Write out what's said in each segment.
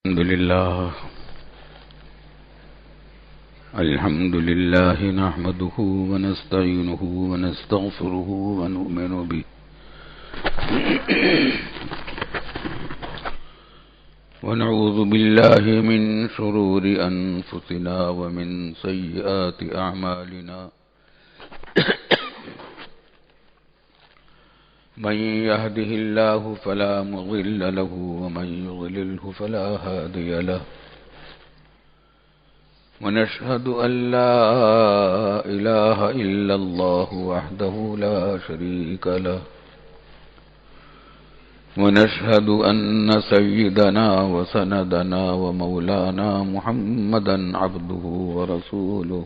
الحمد لله نحمده ونستعينه ونستغفره ونؤمن به ونعوذ بالله من شرور أنفسنا ومن سيئات أعمالنا من يهده الله فلا مضل له ومن يضلله فلا هادي له ونشهد أن لا إله إلا الله وحده لا شريك له ونشهد أن سيدنا وسندنا ومولانا محمدا عبده ورسوله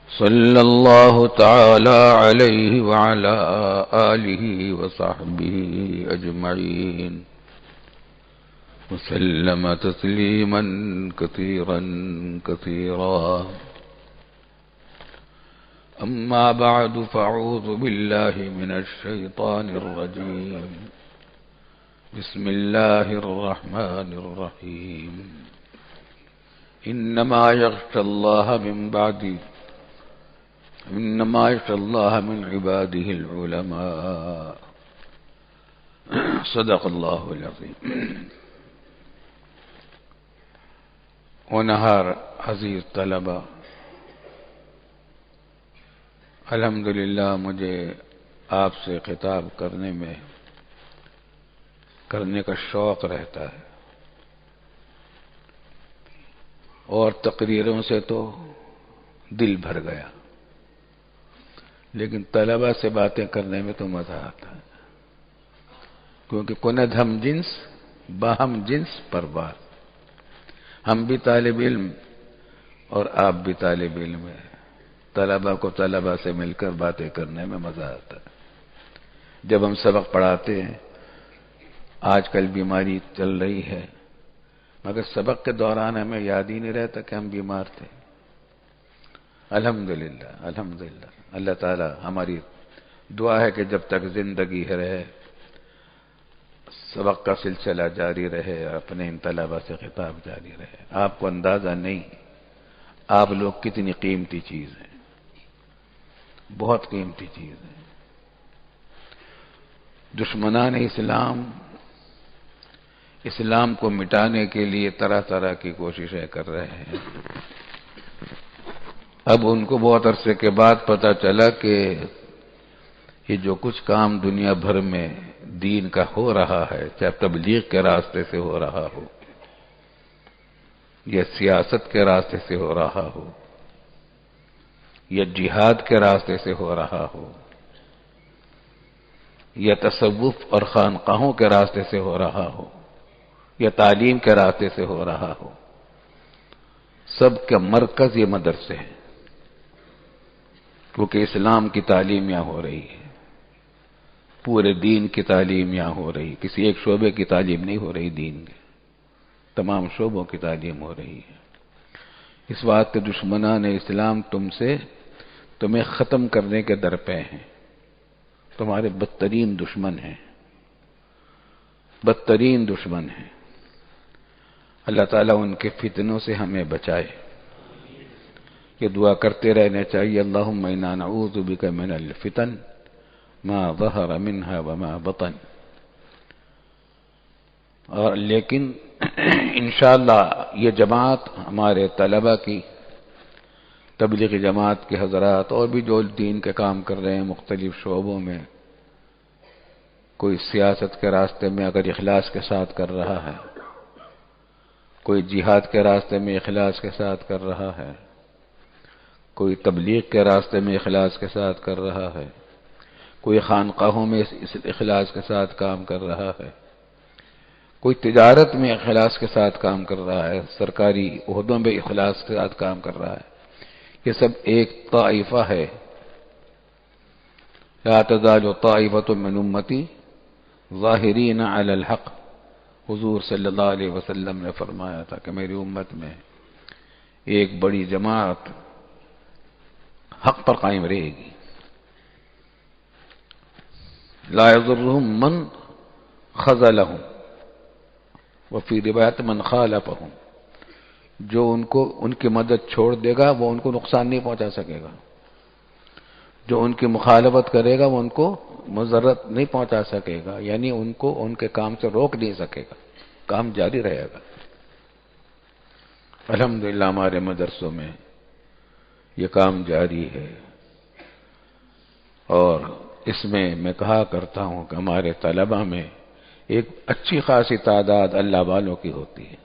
صلى الله تعالى عليه وعلى آله وصحبه أجمعين وسلم تسليما كثيرا كثيرا أما بعد فأعوذ بالله من الشيطان الرجيم بسم الله الرحمن الرحيم إنما يخشى الله من عباده العلماء صدق الله العظيم. ونہار عزیز طلبہ، الحمدللہ مجھے آپ سے خطاب کرنے کا شوق رہتا ہے، اور تقریروں سے تو دل بھر گیا، لیکن طلبہ سے باتیں کرنے میں تو مزہ آتا ہے، کیونکہ کند ہم جنس باہم جنس پرواز، ہم بھی طالب علم اور آپ بھی طالب علم ہیں، طلبہ کو طلبہ سے مل کر باتیں کرنے میں مزہ آتا ہے۔ جب ہم سبق پڑھاتے ہیں، آج کل بیماری چل رہی ہے، مگر سبق کے دوران ہمیں یاد ہی نہیں رہتا کہ ہم بیمار تھے۔ الحمدللہ الحمدللہ، اللہ تعالی ہماری دعا ہے کہ جب تک زندگی رہے سبق کا سلسلہ جاری رہے، اپنے ان طلبہ سے خطاب جاری رہے۔ آپ کو اندازہ نہیں آپ لوگ کتنی قیمتی چیز ہیں، بہت قیمتی چیز ہے۔ دشمنان اسلام کو مٹانے کے لیے طرح طرح کی کوششیں کر رہے ہیں۔ اب ان کو بہت عرصے کے بعد پتہ چلا کہ یہ جو کچھ کام دنیا بھر میں دین کا ہو رہا ہے، چاہے تبلیغ کے راستے سے ہو رہا ہو یا سیاست کے راستے سے ہو رہا ہو یا جہاد کے راستے سے ہو رہا ہو یا تصوف اور خانقاہوں کے راستے سے ہو رہا ہو یا تعلیم کے راستے سے ہو رہا ہو، سب کا مرکز یہ مدرسے ہیں، کیونکہ اسلام کی تعلیم یہاں ہو رہی ہے، پورے دین کی تعلیم یہاں ہو رہی ہے، کسی ایک شعبے کی تعلیم نہیں ہو رہی، دین کے تمام شعبوں کی تعلیم ہو رہی ہے۔ اس بات کے دشمنان اسلام تمہیں ختم کرنے کے در پہ ہیں، تمہارے بدترین دشمن ہیں، بدترین دشمن ہیں۔ اللہ تعالیٰ ان کے فتنوں سے ہمیں بچائے، یہ دعا کرتے رہنا چاہیے، اللہم انا نعوذ بک من الفتن ما ظہر منها وما بطن۔ اور لیکن انشاءاللہ یہ جماعت ہمارے طلبہ کی، تبلیغی جماعت کے حضرات اور بھی جو دین کے کام کر رہے ہیں مختلف شعبوں میں، کوئی سیاست کے راستے میں اگر اخلاص کے ساتھ کر رہا ہے، کوئی جہاد کے راستے میں اخلاص کے ساتھ کر رہا ہے، کوئی تبلیغ کے راستے میں اخلاص کے ساتھ کر رہا ہے، کوئی خانقاہوں میں اخلاص کے ساتھ کام کر رہا ہے، کوئی تجارت میں اخلاص کے ساتھ کام کر رہا ہے، سرکاری عہدوں میں اخلاص کے ساتھ کام کر رہا ہے، یہ سب ایک طائفہ ہے۔ لا تزال طائفة من امتی ظاہرین علی الحق، حضور صلی اللہ علیہ وسلم نے فرمایا تھا کہ میری امت میں ایک بڑی جماعت حق پر قائم رہے گی، لا یضرهم من خذلهم، وفی روایت من خالفہم، جو ان کی مدد چھوڑ دے گا وہ ان کو نقصان نہیں پہنچا سکے گا، جو ان کی مخالفت کرے گا وہ ان کو مضرت نہیں پہنچا سکے گا، یعنی ان کو ان کے کام سے روک نہیں سکے گا، کام جاری رہے گا۔ الحمدللہ ہمارے مدرسوں میں یہ کام جاری ہے، اور اس میں کہا کرتا ہوں کہ ہمارے طلبہ میں ایک اچھی خاصی تعداد اللہ والوں کی ہوتی ہے،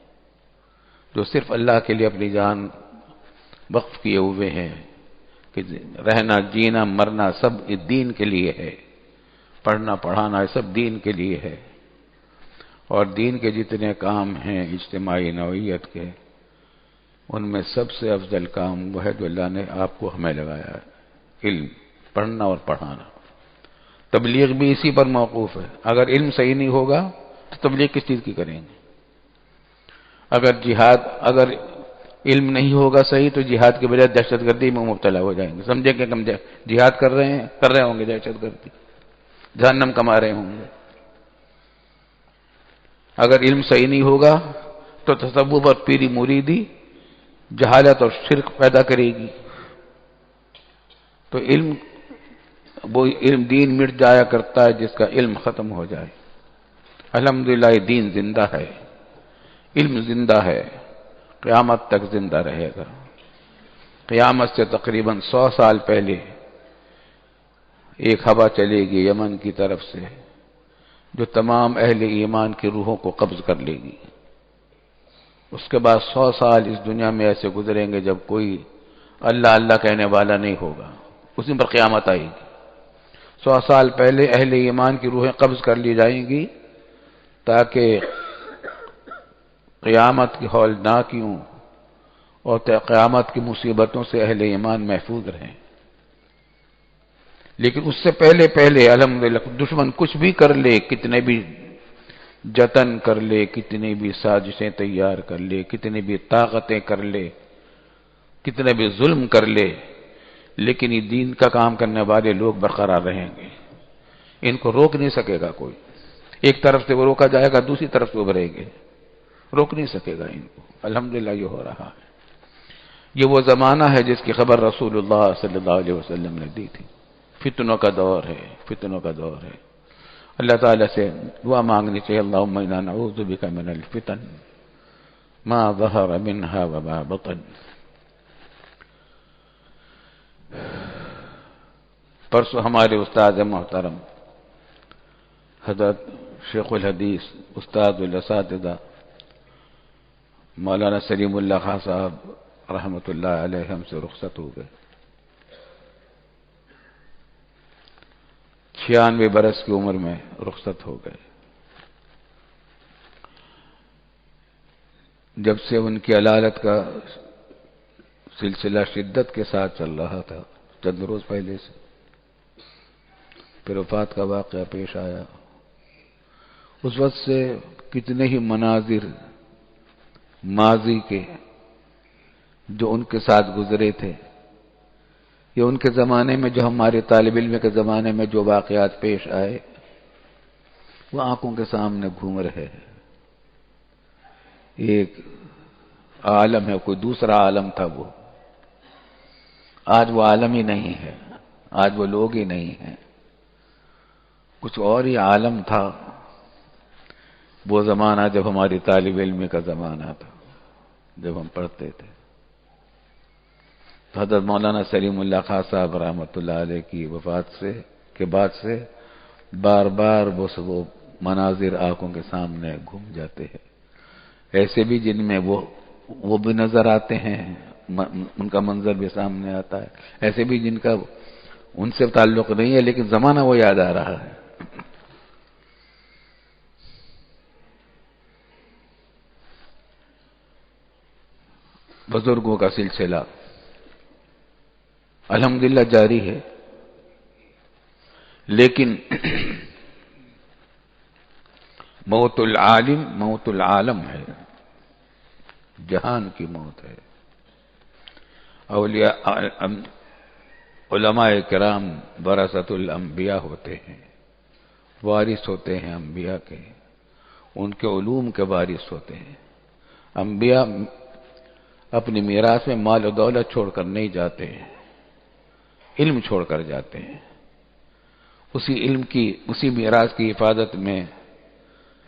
جو صرف اللہ کے لیے اپنی جان وقف کیے ہوئے ہیں کہ رہنا جینا مرنا سب اس دین کے لیے ہے، پڑھنا پڑھانا یہ سب دین کے لیے ہے، اور دین کے جتنے کام ہیں اجتماعی نوعیت کے، ان میں سب سے افضل کام وہ ہے جو اللہ نے آپ کو ہمیں لگایا ہے، علم پڑھنا اور پڑھانا۔ تبلیغ بھی اسی پر موقوف ہے، اگر علم صحیح نہیں ہوگا تو تبلیغ کس چیز کی کریں گے؟ اگر علم نہیں ہوگا صحیح تو جہاد کے بجائے دہشت گردی میں مبتلا ہو جائیں گے، سمجھیں کہ ہم جہاد کر رہے ہوں گے، دہشت گردی جہنم کما رہے ہوں گے۔ اگر علم صحیح نہیں ہوگا تو تصوف اور پیری مریدی جہالت اور شرک پیدا کرے گی، تو وہ علم دین مٹ جایا کرتا ہے جس کا علم ختم ہو جائے۔ الحمدللہ یہ دین زندہ ہے، علم زندہ ہے، قیامت تک زندہ رہے گا۔ قیامت سے تقریباً 100 سال پہلے ایک ہوا چلے گی یمن کی طرف سے جو تمام اہل ایمان کی روحوں کو قبض کر لے گی۔ اس کے بعد 100 سال اس دنیا میں ایسے گزریں گے جب کوئی اللہ اللہ کہنے والا نہیں ہوگا، اسی پر قیامت آئے گی۔ 100 سال پہلے اہل ایمان کی روحیں قبض کر لی جائیں گی تاکہ قیامت کی ہولناکیوں اور قیامت کی مصیبتوں سے اہل ایمان محفوظ رہیں۔ لیکن اس سے پہلے الحمدللہ دشمن کچھ بھی کر لے، کتنے بھی جتن کر لے، کتنی بھی سازشیں تیار کر لے، کتنی بھی طاقتیں کر لے، کتنے بھی ظلم کر لے، لیکن یہ دین کا کام کرنے والے لوگ برقرار رہیں گے، ان کو روک نہیں سکے گا کوئی۔ ایک طرف سے وہ روکا جائے گا، دوسری طرف سے ابھریں گے، روک نہیں سکے گا ان کو۔ الحمدللہ یہ ہو رہا ہے۔ یہ وہ زمانہ ہے جس کی خبر رسول اللہ صلی اللہ علیہ وسلم نے دی تھی۔ فتنوں کا دور ہے، فتنوں کا دور ہے۔ اللہ تعالیٰ سے دعا مانگنی چاہیے، اللہم انا نعوذ بک من الفتن ما ظہر منها وما بطن۔ پرسوں ہمارے استاد محترم حضرت شیخ الحدیث استاد الاساتذہ مولانا سلیم اللہ خان صاحب رحمۃ اللہ علیہ ہم سے رخصت ہو گئے۔ 96 برس کی عمر میں رخصت ہو گئے۔ جب سے ان کی علالت کا سلسلہ شدت کے ساتھ چل رہا تھا، چند روز پہلے سے پھر وفات کا واقعہ پیش آیا۔ اس وقت سے کتنے ہی مناظر ماضی کے جو ان کے ساتھ گزرے تھے، یا ان کے زمانے میں جو ہمارے طالب علم کے زمانے میں جو واقعات پیش آئے وہ آنکھوں کے سامنے گھوم رہے ہیں۔ ایک عالم ہے، کوئی دوسرا عالم تھا وہ، آج وہ عالم ہی نہیں ہے، آج وہ لوگ ہی نہیں ہیں، کچھ اور ہی عالم تھا وہ زمانہ جب ہماری طالب علم کا زمانہ تھا، جب ہم پڑھتے تھے۔ تو حضرت مولانا سلیم اللہ خان صاحب رحمۃ اللہ علیہ کی وفات کے بعد سے بار بار وہ مناظر آنکھوں کے سامنے گھوم جاتے ہیں، ایسے بھی جن میں وہ بھی نظر آتے ہیں، ان کا منظر بھی سامنے آتا ہے، ایسے بھی جن کا ان سے تعلق نہیں ہے لیکن زمانہ وہ یاد آ رہا ہے۔ بزرگوں کا سلسلہ الحمدللہ جاری ہے، لیکن موت العالم موت العالم ہے، جہان کی موت ہے۔ علماء کرام ورثۃ الانبیاء ہوتے ہیں، وارث ہوتے ہیں انبیاء کے، ان کے علوم کے وارث ہوتے ہیں۔ انبیاء اپنی میراث میں مال و دولت چھوڑ کر نہیں جاتے ہیں، علم چھوڑ کر جاتے ہیں۔ اسی علم کی، اسی میراث کی حفاظت میں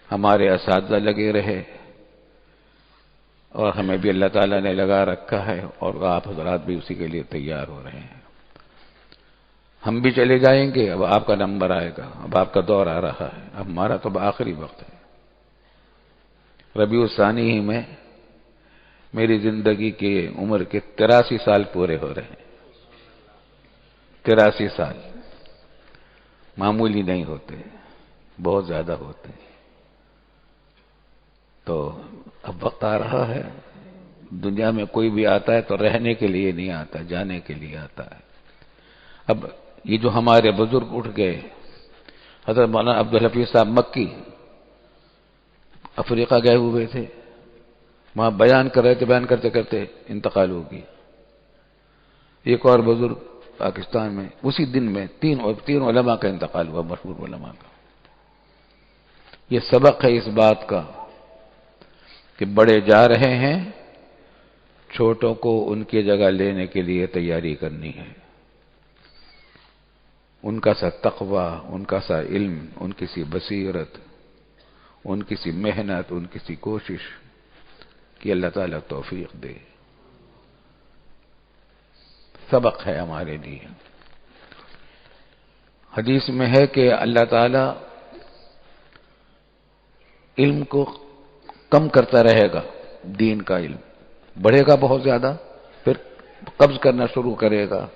ہمارے اساتذہ لگے رہے، اور ہمیں بھی اللہ تعالیٰ نے لگا رکھا ہے، اور آپ حضرات بھی اسی کے لیے تیار ہو رہے ہیں۔ ہم بھی چلے جائیں گے، اب آپ کا نمبر آئے گا، اب آپ کا دور آ رہا ہے، اب ہمارا تو آخری وقت ہے۔ ربیع الثانی ہی میں میری زندگی کی عمر کے 83 سال پورے ہو رہے ہیں۔ 83 سال معمولی نہیں ہوتے، بہت زیادہ ہوتے ہیں۔ تو اب وقت آ رہا ہے، دنیا میں کوئی بھی آتا ہے تو رہنے کے لیے نہیں آتا، جانے کے لیے آتا ہے۔ اب یہ جو ہمارے بزرگ اٹھ گئے، حضرت مولانا عبدالحفیظ صاحب مکی افریقہ گئے ہوئے تھے، وہاں بیان کر رہے تھے، بیان کرتے کرتے انتقال ہو گیا۔ ایک اور بزرگ پاکستان میں اسی دن میں تین علماء کا انتقال ہوا، مشہور علماء کا۔ یہ سبق ہے اس بات کا کہ بڑے جا رہے ہیں، چھوٹوں کو ان کی جگہ لینے کے لیے تیاری کرنی ہے۔ ان کا سا تقوی، ان کا سا علم، ان کی سی بصیرت، ان کی سی محنت، ان کی سی کوشش کہ اللہ تعالیٰ توفیق دے، سبق ہے ہمارے لیے۔ حدیث میں ہے کہ اللہ تعالیٰ علم کو کم کرتا رہے گا، دین کا علم بڑھے گا بہت زیادہ، پھر قبض کرنا شروع کرے گا۔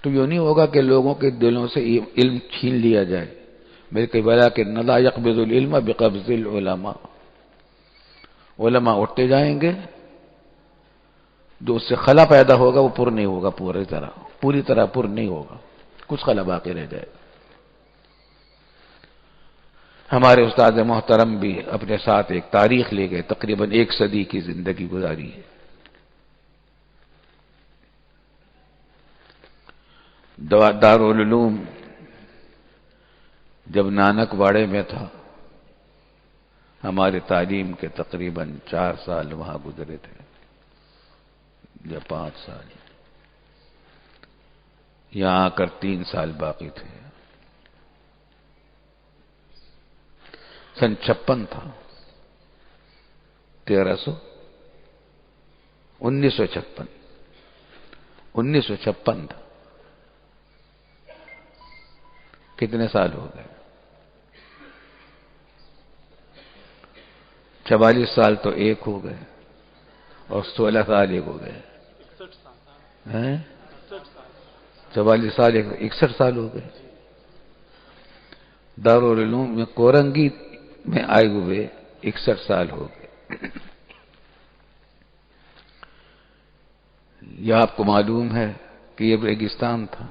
تو یہ نہیں ہوگا کہ لوگوں کے دلوں سے علم چھین لیا جائے، بلکہ وَلَٰكِنَّ اللَّهَ يَقْبِضُ الْعِلْمَ بِقَبْضِ الْعُلَمَاءِ، علماء اٹھتے جائیں گے، جو اس سے خلا پیدا ہوگا وہ پر نہیں ہوگا، پوری طرح پر نہیں ہوگا، کچھ خلا باقی رہ جائے گا۔ ہمارے استاد محترم بھی اپنے ساتھ ایک تاریخ لے گئے، تقریباً 1 صدی کی زندگی گزاری ہے۔ دارالعلوم جب نانک واڑے میں تھا، ہمارے تعلیم کے تقریباً 4 سال وہاں گزرے تھے یا 5 سال، یہاں آ کر 3 سال باقی تھے۔ سن 56 تھا، 1956 تھا۔ کتنے سال ہو گئے؟ 44 سال تو ایک ہو گئے، اور 16 سال ایک ہو گئے، 44 سال 61 سال ہو گئے۔ دارالعلوم میں کورنگی میں آئے ہوئے 61 سال ہو گئے۔ یہ آپ کو معلوم ہے کہ یہ ریگستان تھا،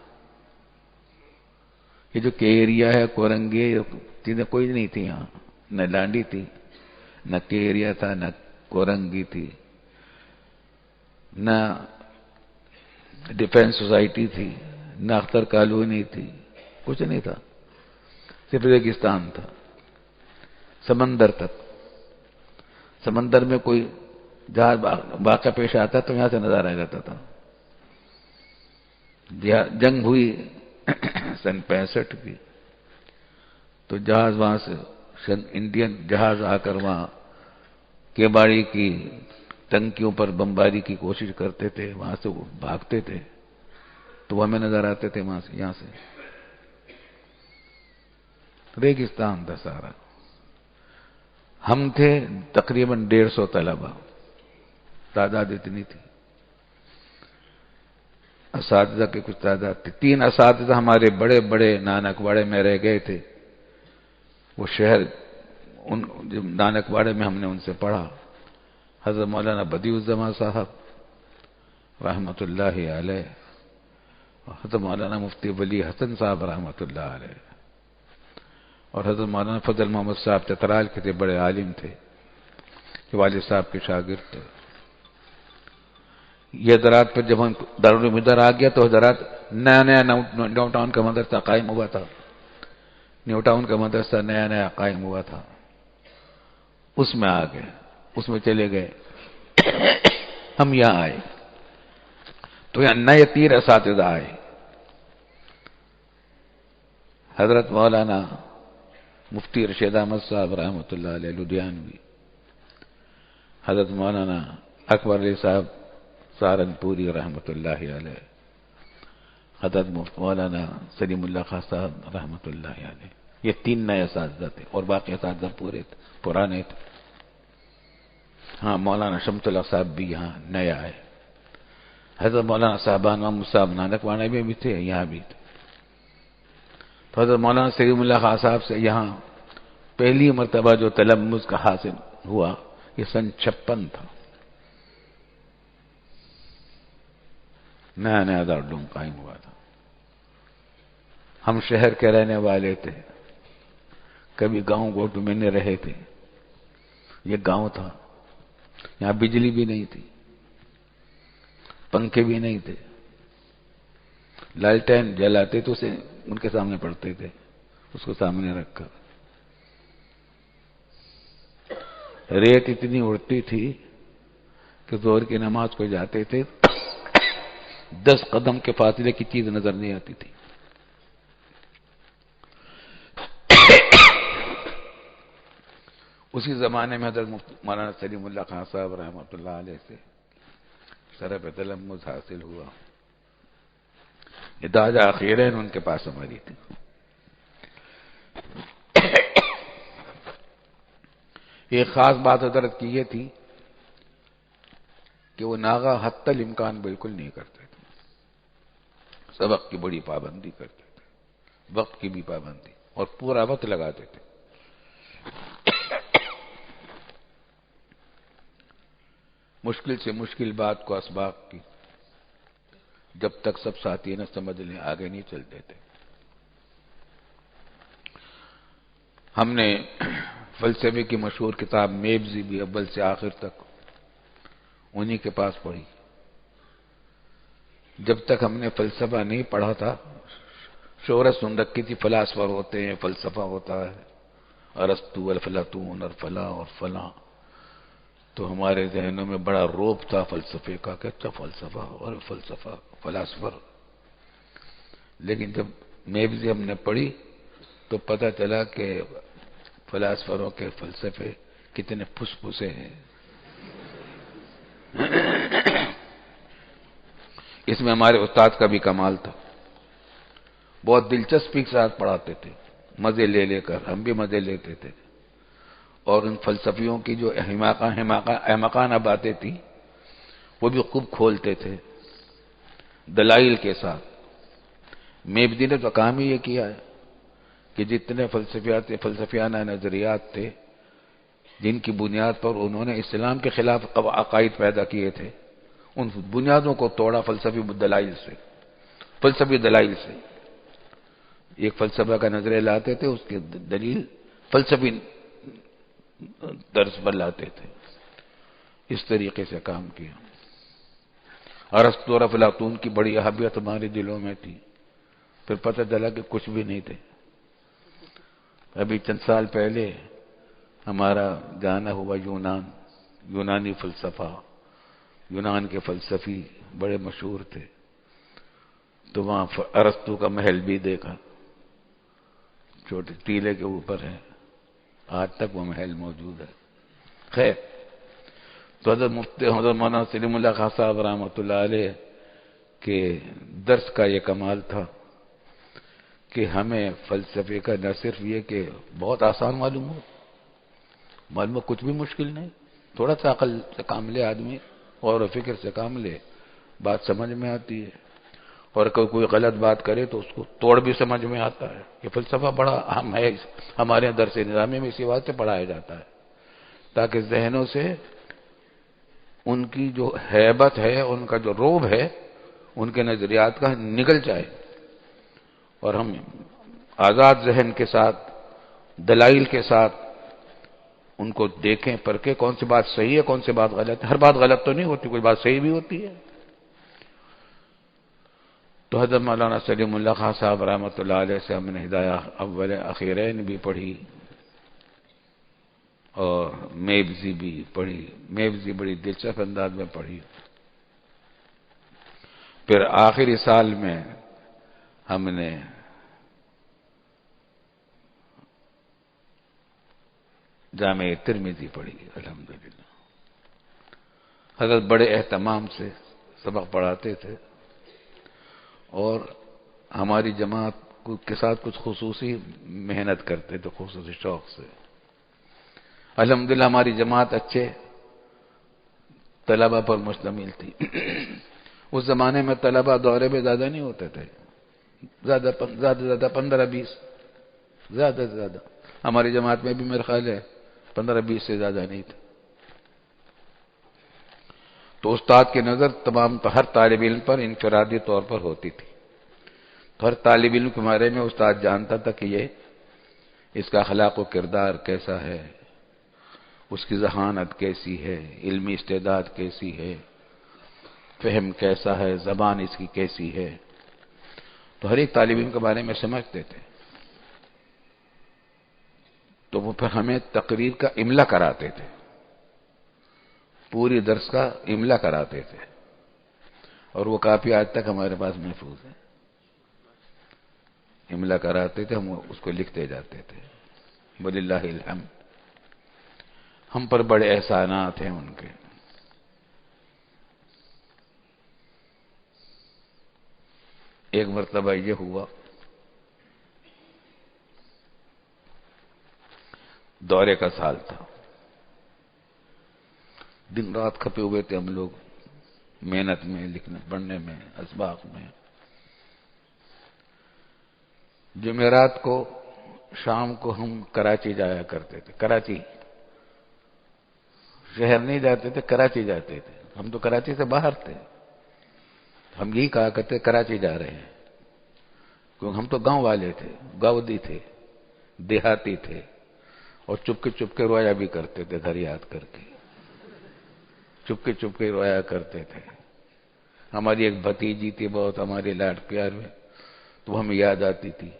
یہ جو کیریا ہے، کورنگی، چیزیں کوئی نہیں تھی یہاں، نہ ڈانڈی تھی، نہ کیریا تھا، نہ کورنگی تھی، نہ ڈیفینس سوسائٹی تھی، نہ اختر کالونی تھی، کچھ نہیں تھا، صرف ریگستان تھا۔ سمندر تک، سمندر میں کوئی جہاز واقعہ پیش آتا تو یہاں سے نظارہ آ جاتا تھا۔ جنگ ہوئی سن 65 کی، تو جہاز وہاں سے انڈین جہاز آ کر وہاں کیباڑی کی ٹنکیوں پر بمباری کی کوشش کرتے تھے، وہاں سے وہ بھاگتے تھے تو وہ ہمیں نظر آتے تھے وہاں سے، یہاں سے۔ ریگستان تھا سارا۔ ہم تھے تقریباً 150 طلبہ، تعداد اتنی تھی۔ اساتذہ کی کچھ تعداد تھی، 3 اساتذہ ہمارے بڑے بڑے نانک واڑے میں رہ گئے تھے۔ وہ شہر نانک واڑے میں ہم نے ان سے پڑھا، حضرت مولانا بدیع الزمان صاحب رحمۃ اللہ علیہ، حضرت مولانا مفتی ولی حسن صاحب رحمۃ اللہ علیہ، اور حضرت مولانا فضل محمد صاحب چترال کے تھے، بڑے عالم تھے، کہ والد صاحب کے شاگرد تھے۔ یہ حضرات پر جب ہم دارالعلوم ادھر آ گیا تو حضرات نیا نیا ڈاؤن ٹاؤن کا مدرسہ قائم ہوا تھا، نیو ٹاؤن کا مدرسہ نیا نیا قائم ہوا تھا، اس میں آ گئے، اس میں چلے گئے۔ ہم یہاں آئے تو یہاں نئے 3 اساتذہ آئے، حضرت مولانا مفتی رشید احمد صاحب رحمۃ اللہ علیہ لدھیانوی، حضرت مولانا اکبر علی صاحب سہارنپوری رحمۃ اللہ علیہ، حضرت مولانا سلیم اللہ خان صاحب رحمۃ اللہ علیہ۔ یہ 3 نئے اساتذہ تھے اور باقی اساتذہ پرانے تھے۔ ہاں، مولانا شمس اللہ صاحب بھی یہاں نئے آئے، حضرت مولانا صاحبان محمد صاحب نانک وانے میں بھی تھے، یہاں بھی تھے۔ تو حضرت مولانا سلیم اللہ خان صاحب سے یہاں پہلی مرتبہ جو تلمذ کا حاصل ہوا یہ سن 56 تھا، نیا نیا دارالعلوم قائم ہوا تھا۔ ہم شہر کے رہنے والے تھے، کبھی گاؤں گوٹوں میں نہیں رہے تھے، یہ گاؤں تھا، یہاں بجلی بھی نہیں تھی، پنکھے بھی نہیں تھے، لالٹین جلاتے تو اسے ان کے سامنے پڑتے تھے، اس کو سامنے رکھ کر۔ ریت اتنی اڑتی تھی کہ ظہر کی نماز کو جاتے تھے 10 قدم کے فاصلے کی چیز نظر نہیں آتی تھی۔ اسی زمانے میں حضرت مولانا سلیم اللہ خان صاحب رحمۃ اللہ علیہ سے شرف تلمذ حاصل ہوا۔ یہ دادا اخیرین ان کے پاس ہماری تھی۔ ایک خاص بات حضرت کی یہ تھی کہ وہ ناغہ حتی الامکان بالکل نہیں کرتے تھے، سبق کی بڑی پابندی کرتے تھے، وقت کی بھی پابندی، اور پورا وقت لگاتے تھے۔ مشکل سے مشکل بات کو اسباق کی جب تک سب ساتھی نہ سمجھ لیں آگے نہیں چلتے تھے۔ ہم نے فلسفے کی مشہور کتاب میبزی بھی اول سے آخر تک انہی کے پاس پڑھی۔ جب تک ہم نے فلسفہ نہیں پڑھا تھا شہرت سن رکھی تھی فلاسفر ہوتے ہیں، فلسفہ ہوتا ہے، ارسطو والافلاطون اور فلاں اور فلاں، تو ہمارے ذہنوں میں بڑا روب تھا فلسفے کا کہ اچھا فلسفہ اور فلسفہ فلاسفر۔ لیکن جب میبزی ہم نے پڑھی تو پتہ چلا کہ فلاسفروں کے فلسفے کتنے پھس پھسے ہیں۔ اس میں ہمارے استاد کا بھی کمال تھا، بہت دلچسپی کے ساتھ پڑھاتے تھے، مزے لے لے کر، ہم بھی مزے لیتے تھے، اور ان فلسفیوں کی جو احمقانہ باتیں تھیں وہ بھی خوب کھولتے تھے دلائل کے ساتھ۔ میبزی نے تو کام ہی یہ کیا ہے کہ جتنے فلسفیانہ نظریات تھے جن کی بنیاد پر انہوں نے اسلام کے خلاف عقائد پیدا کیے تھے، ان بنیادوں کو توڑا فلسفی دلائل سے۔ ایک فلسفہ کا نظریہ لاتے تھے، اس کی دلیل فلسفی درس پر لاتے تھے، اس طریقے سے کام کیا۔ ارسطو اور افلاطون کی بڑی اہمیت ہمارے دلوں میں تھی، پھر پتہ چلا کہ کچھ بھی نہیں تھے۔ ابھی چند سال پہلے ہمارا جانا ہوا یونانی فلسفہ، یونان کے فلسفی بڑے مشہور تھے، تو وہاں ارسطو کا محل بھی دیکھا، چھوٹے ٹیلے کے اوپر ہے، آج تک وہ محل موجود ہے۔ خیر، تو حضرت مولانا سلیم اللہ خان صاحب رحمۃ اللہ علیہ کے درس کا یہ کمال تھا کہ ہمیں فلسفے کا نہ صرف یہ کہ بہت آسان معلوم ہو کچھ بھی مشکل نہیں، تھوڑا سا عقل سے کام لے آدمی، غور و فکر سے کام لے، بات سمجھ میں آتی ہے، اور کوئی غلط بات کرے تو اس کو توڑ بھی سمجھ میں آتا ہے۔ یہ فلسفہ بڑا اہم ہے، ہمارے درس نظامی میں اسی بات سے پڑھایا جاتا ہے تاکہ ذہنوں سے ان کی جو ہیبت ہے، ان کا جو روب ہے، ان کے نظریات کا نکل جائے، اور ہم آزاد ذہن کے ساتھ دلائل کے ساتھ ان کو دیکھیں، پرکھیں کون سی بات صحیح ہے کون سی بات غلط ہے۔ ہر بات غلط تو نہیں ہوتی، کوئی بات صحیح بھی ہوتی ہے۔ تو حضرت مولانا سلیم اللہ خان صاحب رحمۃ اللہ علیہ سے ہم نے ہدایہ اول اخیرین بھی پڑھی اور میبزی بھی پڑھی. میبزی بڑی دلچسپ انداز میں پڑھی. پھر آخری سال میں ہم نے جامع ترمذی پڑھی. الحمدللہ حضرت بڑے اہتمام سے سبق پڑھاتے تھے اور ہماری جماعت کے ساتھ کچھ خصوصی محنت کرتے تھے، خصوصی شوق سے. الحمدللہ ہماری جماعت اچھے طلبہ پر مشتمل تھی. اس زمانے میں طلبہ دورے میں زیادہ نہیں ہوتے تھے، زیادہ 15-20، زیادہ سے زیادہ. ہماری جماعت میں بھی میرا خیال ہے 15-20 سے زیادہ نہیں تھے. تو استاد کی نظر تمام ہر طالب علم پر انفرادی طور پر ہوتی تھی. تو ہر طالب علم کے بارے میں استاد جانتا تھا کہ یہ اس کا اخلاق و کردار کیسا ہے، اس کی ذہانت کیسی ہے، علمی استعداد کیسی ہے، فہم کیسا ہے، زبان اس کی کیسی ہے. تو ہر ایک طالب علم کے بارے میں سمجھتے تھے. تو وہ پھر ہمیں تقریر کا املا کراتے تھے، پوری درس کا املا کراتے تھے اور وہ کافی آج تک ہمارے پاس محفوظ ہے. املا کراتے تھے، ہم اس کو لکھتے جاتے تھے. وللہ الحمد. ہم پر بڑے احسانات ہیں ان کے. ایک مرتبہ یہ ہوا، دورے کا سال تھا، دن رات کھپے ہوئے تھے ہم لوگ محنت میں، لکھنے پڑھنے میں، اسباق میں. جمعرات کو شام کو ہم کراچی جایا کرتے تھے. کراچی شہر نہیں جاتے تھے، کراچی جاتے تھے. ہم تو کراچی سے باہر تھے، ہم یہی کہا کرتے کراچی جا رہے ہیں، کیونکہ ہم تو گاؤں والے تھے، گاؤدی تھے، دیہاتی تھے اور چپکے رویا بھی کرتے تھے. گھر یاد کر کے چپکے رویا کرتے تھے. ہماری ایک بھتیجی تھی بہت ہماری لاڈ پیار میں، تو ہمیں یاد آتی تھی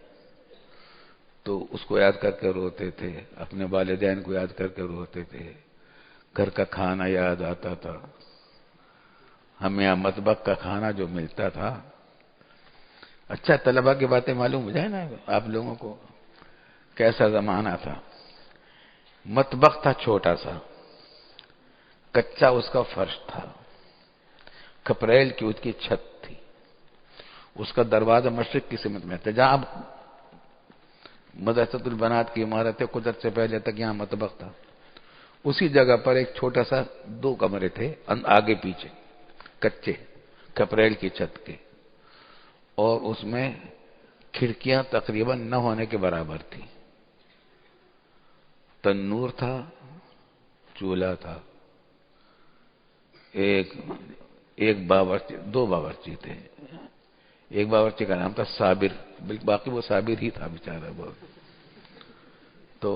تو اس کو یاد کر کے روتے تھے، اپنے والدین کو یاد کر کے روتے تھے. گھر کا کھانا یاد آتا تھا. ہمیں یہاں مطبخ کا کھانا جو ملتا تھا. اچھا طلبہ کی باتیں معلوم ہو جائے نا آپ لوگوں کو، کیسا زمانہ تھا. مطبخ تھا چھوٹا سا، کچا اس کا فرش تھا، کھپریل کی اس کی چھت تھی. اس کا دروازہ مشرق کی سمت میں تھا. جہاں مدرسۃ البنات کی عمارت ہے، قدرت سے پہلے تک یہاں مطبخ تھا. اسی جگہ پر ایک چھوٹا سا 2 کمرے تھے آگے پیچھے، کچے کھپریل کی چھت کے، اور اس میں کھڑکیاں تقریباً نہ ہونے کے برابر تھی. تنور تھا، چولہا تھا، ایک باورچی، 2 باورچی تھے. ایک باورچی کا نام تھا صابر، باقی وہ صابر ہی تھا بیچارہ بہت. تو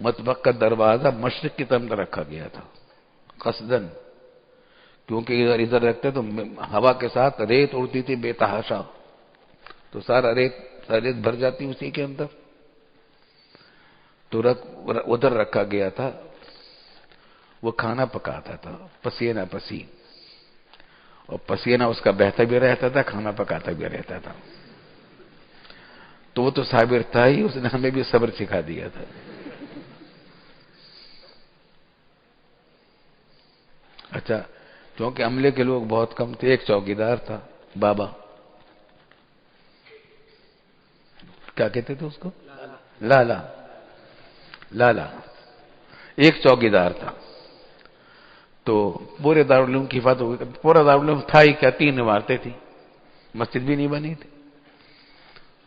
مطبخ کا دروازہ مشرق کی طرف رکھا گیا تھا قصدن، کیونکہ ادھر رکھتے تو ہوا کے ساتھ ریت اڑتی تھی بے تحاشا، تو سارا ریت بھر جاتی اسی کے اندر. تو ادھر رکھا گیا تھا. وہ کھانا پکاتا تھا پسینہ پسین، اور پسینہ اس کا بہتا بھی رہتا تھا، کھانا پکاتا بھی رہتا تھا. تو وہ تو صابر تھا ہی، اس نے ہمیں بھی صبر سکھا دیا تھا. اچھا کیونکہ عملے کے لوگ بہت کم تھے. ایک چوکیدار تھا بابا، کیا کہتے تھے اس کو، لالا. ایک چوکیدار تھا. تو پورے دارالعلوم کی حفاظت ہوئی. پورا دارالعلوم تھا ہی کیا، 3 عمارتیں تھیں، مسجد بھی نہیں بنی تھی.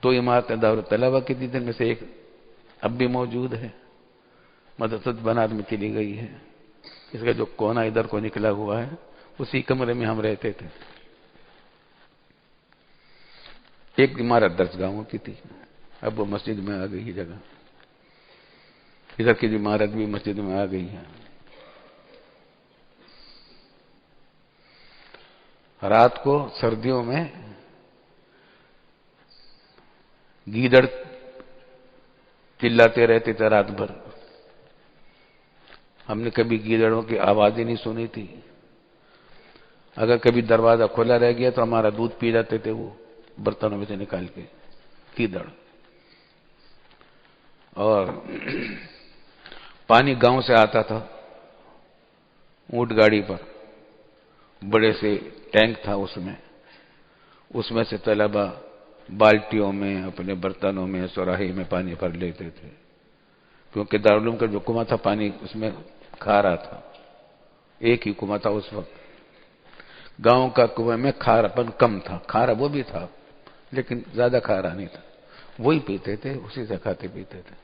2 عمارتیں دارالطلبہ کی تھی، جن میں سے ایک اب بھی موجود ہے، مدرسۃ بنات میں چلی گئی ہے. اس کا جو کونا ادھر کو نکلا ہوا ہے، اسی کمرے میں ہم رہتے تھے. ایک عمارت درسگاہوں کی تھی، اب وہ مسجد میں آ گئی جگہ. ادھر کی عمارت بھی مسجد میں آ گئی ہے. رات کو سردیوں میں گیدڑ چلاتے رہتے تھے رات بھر. ہم نے کبھی گیدڑوں کی آواز ہی نہیں سنی تھی. اگر کبھی دروازہ کھلا رہ گیا تو ہمارا دودھ پی جاتے تھے وہ برتنوں میں سے نکال کے گیدڑ. اور پانی گاؤں سے آتا تھا اونٹ گاڑی پر، بڑے سے ٹینک تھا اس میں سے طلبہ بالٹیوں میں اپنے برتنوں میں سراہی میں پانی بھر لیتے تھے، کیونکہ دارالعلوم کا جو کنواں تھا پانی اس میں کھارا تھا. ایک ہی کنواں تھا اس وقت. گاؤں کا کنویں میں کھارا پن کم تھا، کھارا وہ بھی تھا لیکن زیادہ کھارا نہیں تھا. وہی پیتے تھے، اسی سے کھاتے پیتے تھے.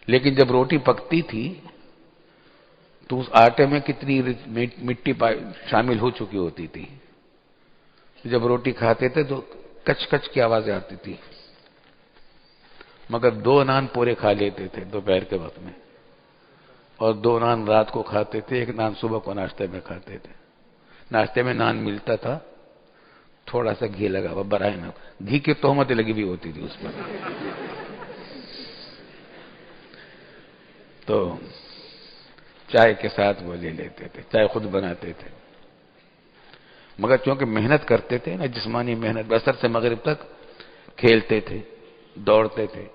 لیکن جب روٹی پکتی تھی تو اس آٹے میں کتنی مٹی شامل ہو چکی ہوتی تھی. جب روٹی کھاتے تھے تو کچ کچ کی آوازیں آتی تھی. مگر 2 نان پورے کھا لیتے تھے دوپہر کے وقت میں، اور 2 نان رات کو کھاتے تھے، 1 نان صبح کو ناشتے میں کھاتے تھے. ناشتے میں نان ملتا تھا، تھوڑا سا گھی لگا ہوا، برائے نہ گھی کی تہمت لگی ہوئی ہوتی تھی اس پر. تو چائے کے ساتھ وہ لے لیتے تھے، چائے خود بناتے تھے. مگر چونکہ محنت کرتے تھے نا، جسمانی محنت، عصر سے مغرب تک کھیلتے تھے، دوڑتے تھے.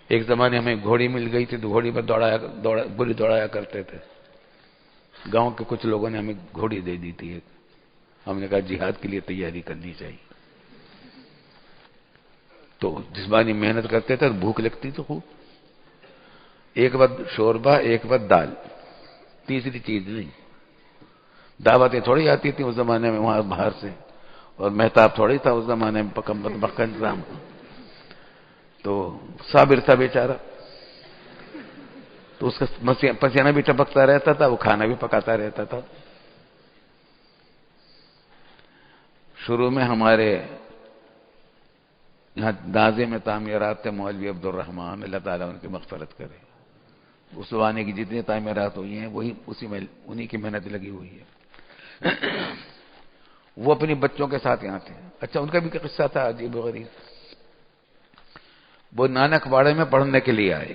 ایک زمانے ہمیں گھوڑی مل گئی تھی تو گھوڑی پر دوڑایا کرتے تھے. گاؤں کے کچھ لوگوں نے ہمیں گھوڑی دے دی تھی. ہم نے کہا جہاد کے لیے تیاری کرنی چاہیے. تو جسمانی محنت کرتے تھے اور بھوک لگتی تو خوب. ایک وقت شوربہ، ایک وقت دال، تیسری چیز نہیں. دعوتیں تھوڑی آتی تھیں اس زمانے میں وہاں باہر سے، اور محتاب تھوڑی تھا اس زمانے میں پکا انتظام. تو صابر تھا بیچارہ، تو اس کا پسینہ بھی ٹپکتا رہتا تھا، وہ کھانا بھی پکاتا رہتا تھا. شروع میں ہمارے یہاں ناظم میں تعمیرات تھے مولوی عبدالرحمان، اللہ تعالیٰ ان کی مغفرت کرے. اس زمانے کی جتنی تعمیرات ہوئی ہیں وہی انہی کی محنت لگی ہوئی ہے. وہ اپنی بچوں کے ساتھ یہاں تھے. اچھا، ان کا بھی قصہ تھا عجیب و غریب. وہ نانک واڑے میں پڑھنے کے لیے آئے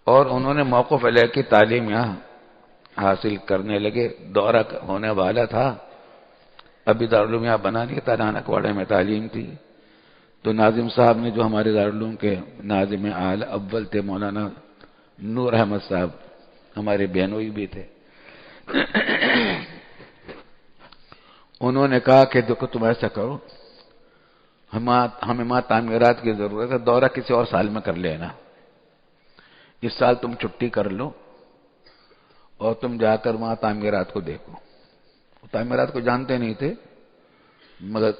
اور انہوں نے موقف علیہ کی تعلیم یہاں حاصل کرنے لگے. دورہ ہونے والا تھا، ابھی دارالعلوم یہاں بنا نہیں تھا، نانک واڑے میں تعلیم تھی. تو ناظم صاحب نے، جو ہمارے دارالعلوم کے ناظم اعلی اول تھے، مولانا نور احمد صاحب، ہمارے بہنوئی بھی تھے، انہوں نے کہا کہ دیکھو تم ایسا کرو، ہمیں وہاں تعمیرات کی ضرورت ہے، دورہ کسی اور سال میں کر لینا. اس سال تم چھٹی کر لو اور تم جا کر وہاں تعمیرات کو دیکھو. تعمیرات کو جانتے نہیں تھے، مگر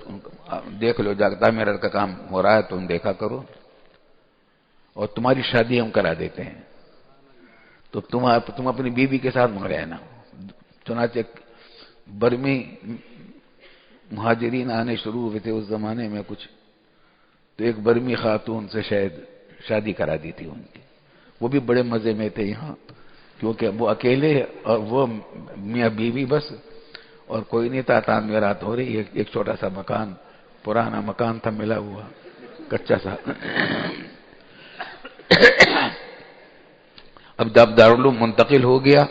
دیکھ لو جا کے، تعمیرات کا کام ہو رہا ہے تم دیکھا کرو، اور تمہاری شادی ہم کرا دیتے ہیں. تو تم اپنی بیوی کے ساتھ وہاں رہنا. چنانچہ برمی مہاجرین آنے شروع ہوئے تھے اس زمانے میں کچھ، تو ایک برمی خاتون سے شاید شادی کرا دی تھی ان کی. وہ بھی بڑے مزے میں تھے یہاں، کیونکہ وہ اکیلے اور وہ میاں بیوی بس، اور کوئی نہیں تھا. تعمیرات ہو رہی ہے، ایک چھوٹا سا مکان، پرانا مکان تھا ملا ہوا، کچا سا. اب جب دارالعلوم منتقل ہو گیا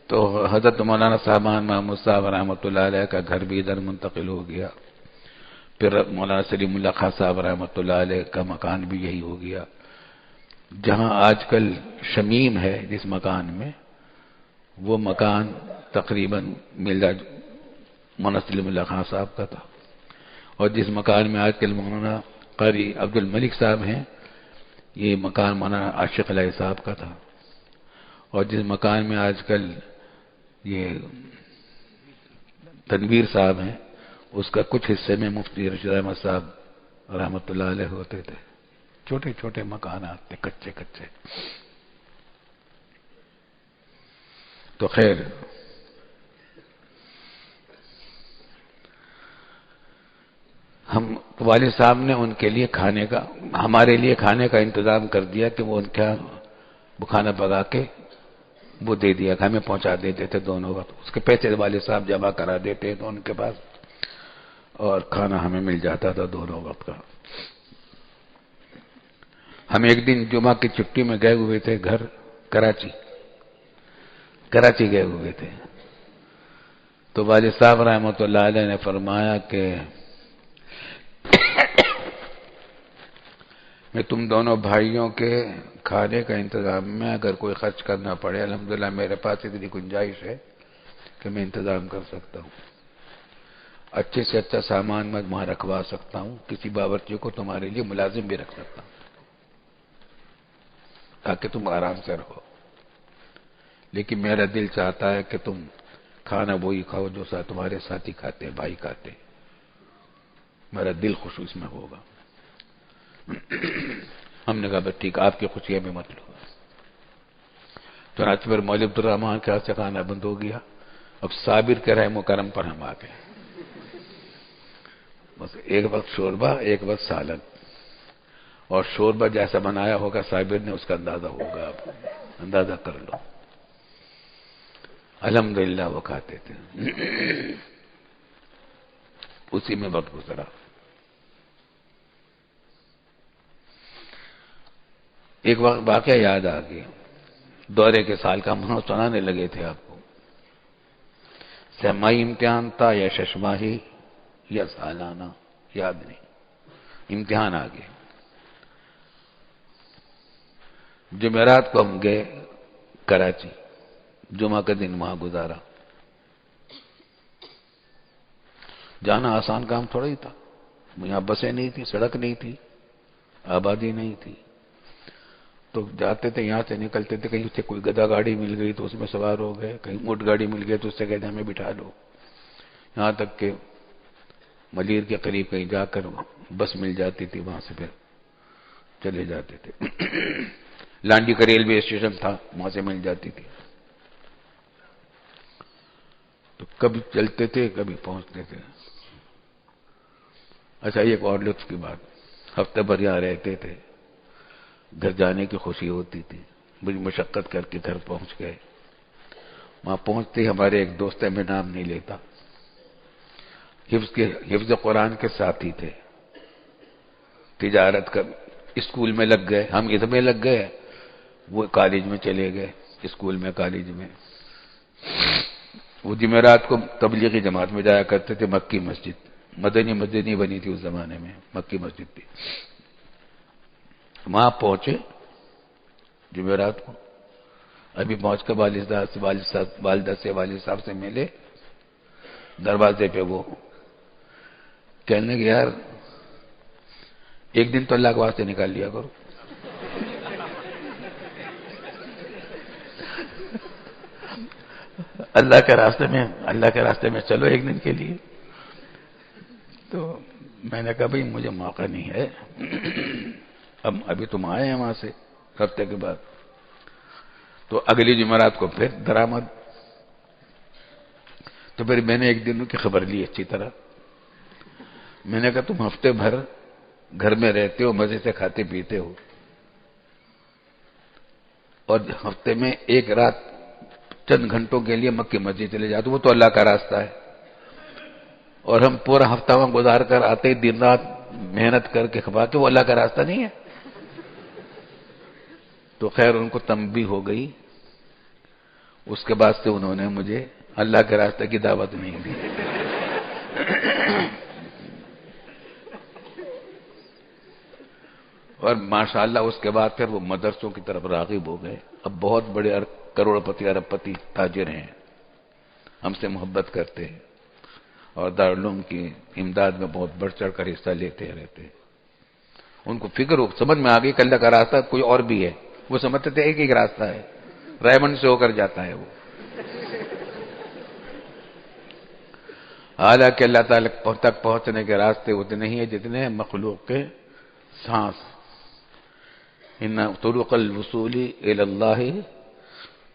تو حضرت مولانا صاحبان محمود صاحب رحمۃ اللہ علیہ کا گھر بھی ادھر منتقل ہو گیا. پھر مولانا سلیم اللہ خان صاحب رحمۃ اللہ علیہ کا مکان بھی یہی ہو گیا. جہاں آج کل شمیم ہے جس مکان میں، وہ مکان تقریباً مولانا سلیم اللہ خان صاحب کا تھا. اور جس مکان میں آج کل مولانا قاری عبد الملک صاحب ہیں، یہ مکان مولانا عاشق علیہ صاحب کا تھا. اور جس مکان میں آج کل یہ تنویر صاحب ہیں، اس کا کچھ حصے میں مفتی رشید احمد صاحب رحمۃ اللہ علیہ ہوتے تھے. چھوٹے چھوٹے مکانات تھے، کچے کچے. تو خیر، ہم والد صاحب نے ان کے لیے کھانے کا، ہمارے لیے کھانے کا انتظام کر دیا کہ وہ ان کا کھانا پکا کے وہ دے دیا، ہمیں پہنچا دیتے تھے دونوں وقت، اس کے پیسے والے صاحب جمع کرا دیتے تھے ان کے پاس، اور کھانا ہمیں مل جاتا تھا دونوں وقت کا۔ ہم ایک دن جمعہ کی چھٹی میں گئے ہوئے تھے گھر، کراچی گئے ہوئے تھے، تو والد صاحب رحمۃ اللہ علیہ نے فرمایا کہ میں تم دونوں بھائیوں کے کھانے کا انتظام میں اگر کوئی خرچ کرنا پڑے، الحمدللہ میرے پاس اتنی گنجائش ہے کہ میں انتظام کر سکتا ہوں، اچھے سے اچھا سامان میں وہاں رکھوا سکتا ہوں، کسی باورچی کو تمہارے لیے ملازم بھی رکھ سکتا ہوں تاکہ تم آرام سے رہو، لیکن میرا دل چاہتا ہے کہ تم کھانا وہی کھاؤ جو تمہارے ساتھی کھاتے ہیں، بھائی کھاتے ہیں، میرا دل خوش اس میں ہوگا۔ ہم نے کہا بس ٹھیک، آپ کی خوشی میں مت لو۔ چنانچہ پھر مولوی عبدالرحمان کے ہاتھ سے کھانا بند ہو گیا، اب صابر کے رحم و کرم پر ہم آ گئے، بس ایک وقت شوربہ ایک وقت سالن، اور شوربہ جیسا بنایا ہوگا صابر نے اس کا اندازہ ہوگا، آپ اندازہ کر لو۔ الحمدللہ وہ کھاتے تھے، اسی میں وقت گزرا۔ ایک وقت واقعہ یاد آ گیا، دورے کے سال کا ہم سنانے لگے تھے آپ کو، سہمائی امتحان تھا یا ششماہی یا سالانہ، یاد نہیں، امتحان آ گئے۔ جمعرات کو ہم گئے کراچی، جمعہ کا دن وہاں گزارا۔ جانا آسان کام تھوڑا ہی تھا، یہاں بسیں نہیں تھی، سڑک نہیں تھی، آبادی نہیں تھی، تو جاتے تھے یہاں سے نکلتے تھے، کہیں سے کوئی گدا گاڑی مل گئی تو اس میں سوار ہو گئے، کہیں اونٹ گاڑی مل گئی تو اس سے کہتے ہمیں بٹھا لو، یہاں تک کہ ملیر کے قریب کہیں جا کر بس مل جاتی تھی، وہاں سے پھر چلے جاتے تھے۔ لانڈی کا ریلوے اسٹیشن تھا، وہاں سے مل جاتی تھی، تو کبھی چلتے تھے کبھی پہنچتے تھے۔ اچھا ایک اور لطف کی بات، ہفتے بھر یہاں رہتے تھے، گھر جانے کی خوشی ہوتی تھی، بڑی مشقت کر کے گھر پہنچ گئے۔ وہاں پہنچتے ہی ہمارے ایک دوست ہے، میں نام نہیں لیتا، حفظ قرآن کے ساتھی تھے، تجارت کا اسکول میں لگ گئے، ہم ادھر میں لگ گئے، وہ کالج میں چلے گئے، اسکول میں کالج میں۔ وہ جمعرات کو تبلیغی جماعت میں جایا کرتے تھے، مکی مسجد، مدنی مسجد نہیں بنی تھی اس زمانے میں، مکی مسجد تھی۔ وہاں پہنچے جمعرات کو، ابھی پہنچ کر والدہ سے والد صاحب سے ملے، دروازے پہ وہ کہنے لگے یار ایک دن تو اللہ کے واسطے نکال لیا کرو۔ اللہ کے راستے میں چلو ایک دن کے لیے۔ تو میں نے کہا بھائی مجھے موقع نہیں ہے، ابھی تم آئے ہیں وہاں سے ہفتے کے بعد، تو اگلی جمعرات کو پھر درآمد۔ تو پھر میں نے ایک دن کی خبر لی اچھی طرح، میں نے کہا تم ہفتے بھر گھر میں رہتے ہو، مزے سے کھاتے پیتے ہو، اور ہفتے میں ایک رات چند گھنٹوں کے لیے مکی مسجد چلے جاتے، وہ تو اللہ کا راستہ ہے، اور ہم پورا ہفتہ وہاں گزار کر آتے، دن رات محنت کر کے کھپا کے، وہ اللہ کا راستہ نہیں ہے۔ تو خیر ان کو تنبیہ ہو گئی، اس کے بعد سے انہوں نے مجھے اللہ کے راستے کی دعوت نہیں دی۔ اور ماشاءاللہ اس کے بعد پھر وہ مدرسوں کی طرف راغب ہو گئے، اب بہت بڑے کروڑ پتی ارب پتی تاجر ہیں، ہم سے محبت کرتے ہیں، اور دارالعلوم کی امداد میں بہت بڑھ چڑھ کر حصہ لیتے رہتے ہیں۔ ان کو فکر ہو، سمجھ میں آ گئی کہ اللہ کا راستہ کوئی اور بھی ہے، وہ سمجھتے تھے ایک راستہ ہے، ریمنڈ سے ہو کر جاتا ہے وہ، حالانکہ اللہ تعالی تک پہنچنے کے راستے اتنے ہی ہیں جتنے مخلوق کے سانس۔ ان طرق الوصول الی اللہ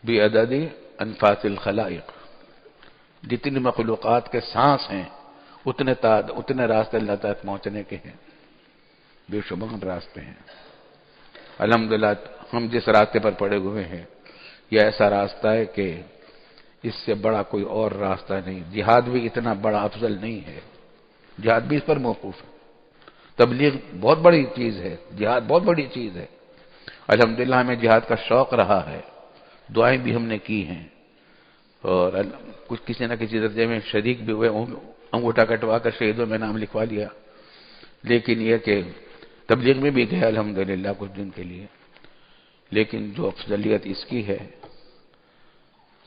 بعدد انفاس الخلائق، جتنی مخلوقات کے سانس ہیں اتنے راستے اللہ تک پہنچنے کے ہیں، بے شمار راستے ہیں۔ الحمدللہ ہم جس راستے پر پڑے ہوئے ہیں یہ ایسا راستہ ہے کہ اس سے بڑا کوئی اور راستہ نہیں. جہاد بھی اتنا بڑا افضل نہیں ہے، جہاد بھی اس پر موقوف ہے. تبلیغ بہت بڑی چیز ہے، جہاد بہت بڑی چیز ہے. الحمدللہ ہمیں جہاد کا شوق رہا ہے، دعائیں بھی ہم نے کی ہیں، اور کچھ کسی نہ کسی درجے میں شریک بھی ہوئے، انگوٹھا کٹوا کر شہیدوں میں نام لکھوا لیا. لیکن یہ کہ تبلیغ میں بھی گئے الحمدللہ کچھ دن کے لیے. لیکن جو افضلیت اس کی ہے،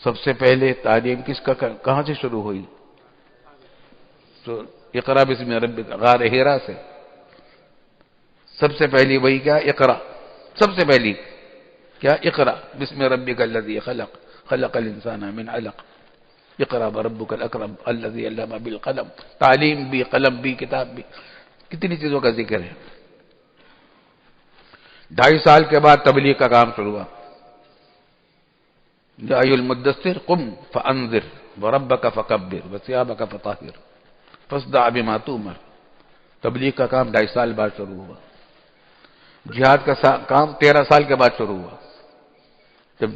سب سے پہلے تعلیم کس کا کہاں سے شروع ہوئی؟ تو اقرا بسم ربک، غار ہیرا سے. سب سے پہلی وہی کیا؟ اقرا. سب سے پہلی کیا؟ اقرا بسم ربک الذی خلق، خلق الانسان من علق، اقرا وربک الاکرم الذی علم بالقلم. تعلیم بھی، قلم بھی، کتاب بھی، کتنی چیزوں کا ذکر ہے. 2.5 سال کے بعد تبلیغ کا کام شروع ہوا. یا ایھا المدثر قم فانذر وربک فکبر وثیابک فطہر فاصدع بما تؤمر. تبلیغ کا کام 2.5 سال بعد شروع ہوا. جہاد کا کام 13 سال کے بعد شروع ہوا، جب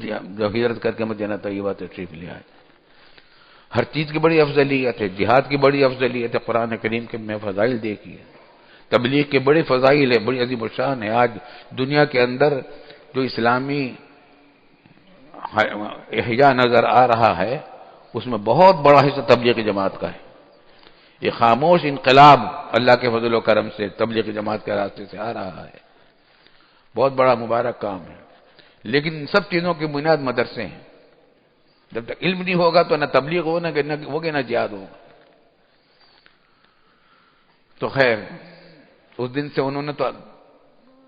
ہجرت کر کے مدینہ طیبہ تشریف لے آئے. ہر چیز کی بڑی افضلیت ہے، جہاد کی بڑی افضلیت ہے. قرآن کریم کے میں فضائل دیکھیے، تبلیغ کے بڑے فضائل ہے، بڑی عظیم الشان ہے. آج دنیا کے اندر جو اسلامی احیا نظر آ رہا ہے، اس میں بہت بڑا حصہ تبلیغی جماعت کا ہے. یہ خاموش انقلاب اللہ کے فضل و کرم سے تبلیغی جماعت کے راستے سے آ رہا ہے. بہت بڑا مبارک کام ہے. لیکن ان سب چیزوں کی بنیاد مدرسے ہیں. جب تک علم نہیں ہوگا تو نہ تبلیغ ہوگی نہ جہاد ہوگا. تو خیر، اس دن سے انہوں نے تو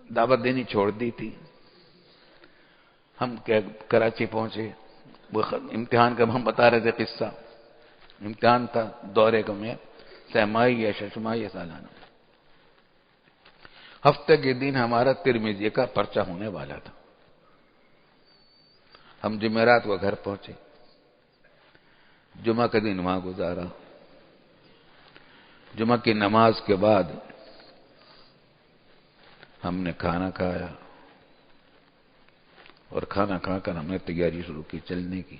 دعوت دینی چھوڑ دی تھی. ہم کراچی پہنچے، وہ امتحان کا ہم بتا رہے تھے قصہ. امتحان تھا دورے کا، میں سہمائی یا ششمائی یا سالانہ. ہفتے کے دن ہمارا ترمذی کا پرچہ ہونے والا تھا. ہم جمعرات کو گھر پہنچے، جمعہ کا دن وہاں گزارا. جمعہ کی نماز کے بعد ہم نے کھانا کھایا، اور کھانا کھا کر ہم نے تیاری شروع کی چلنے کی.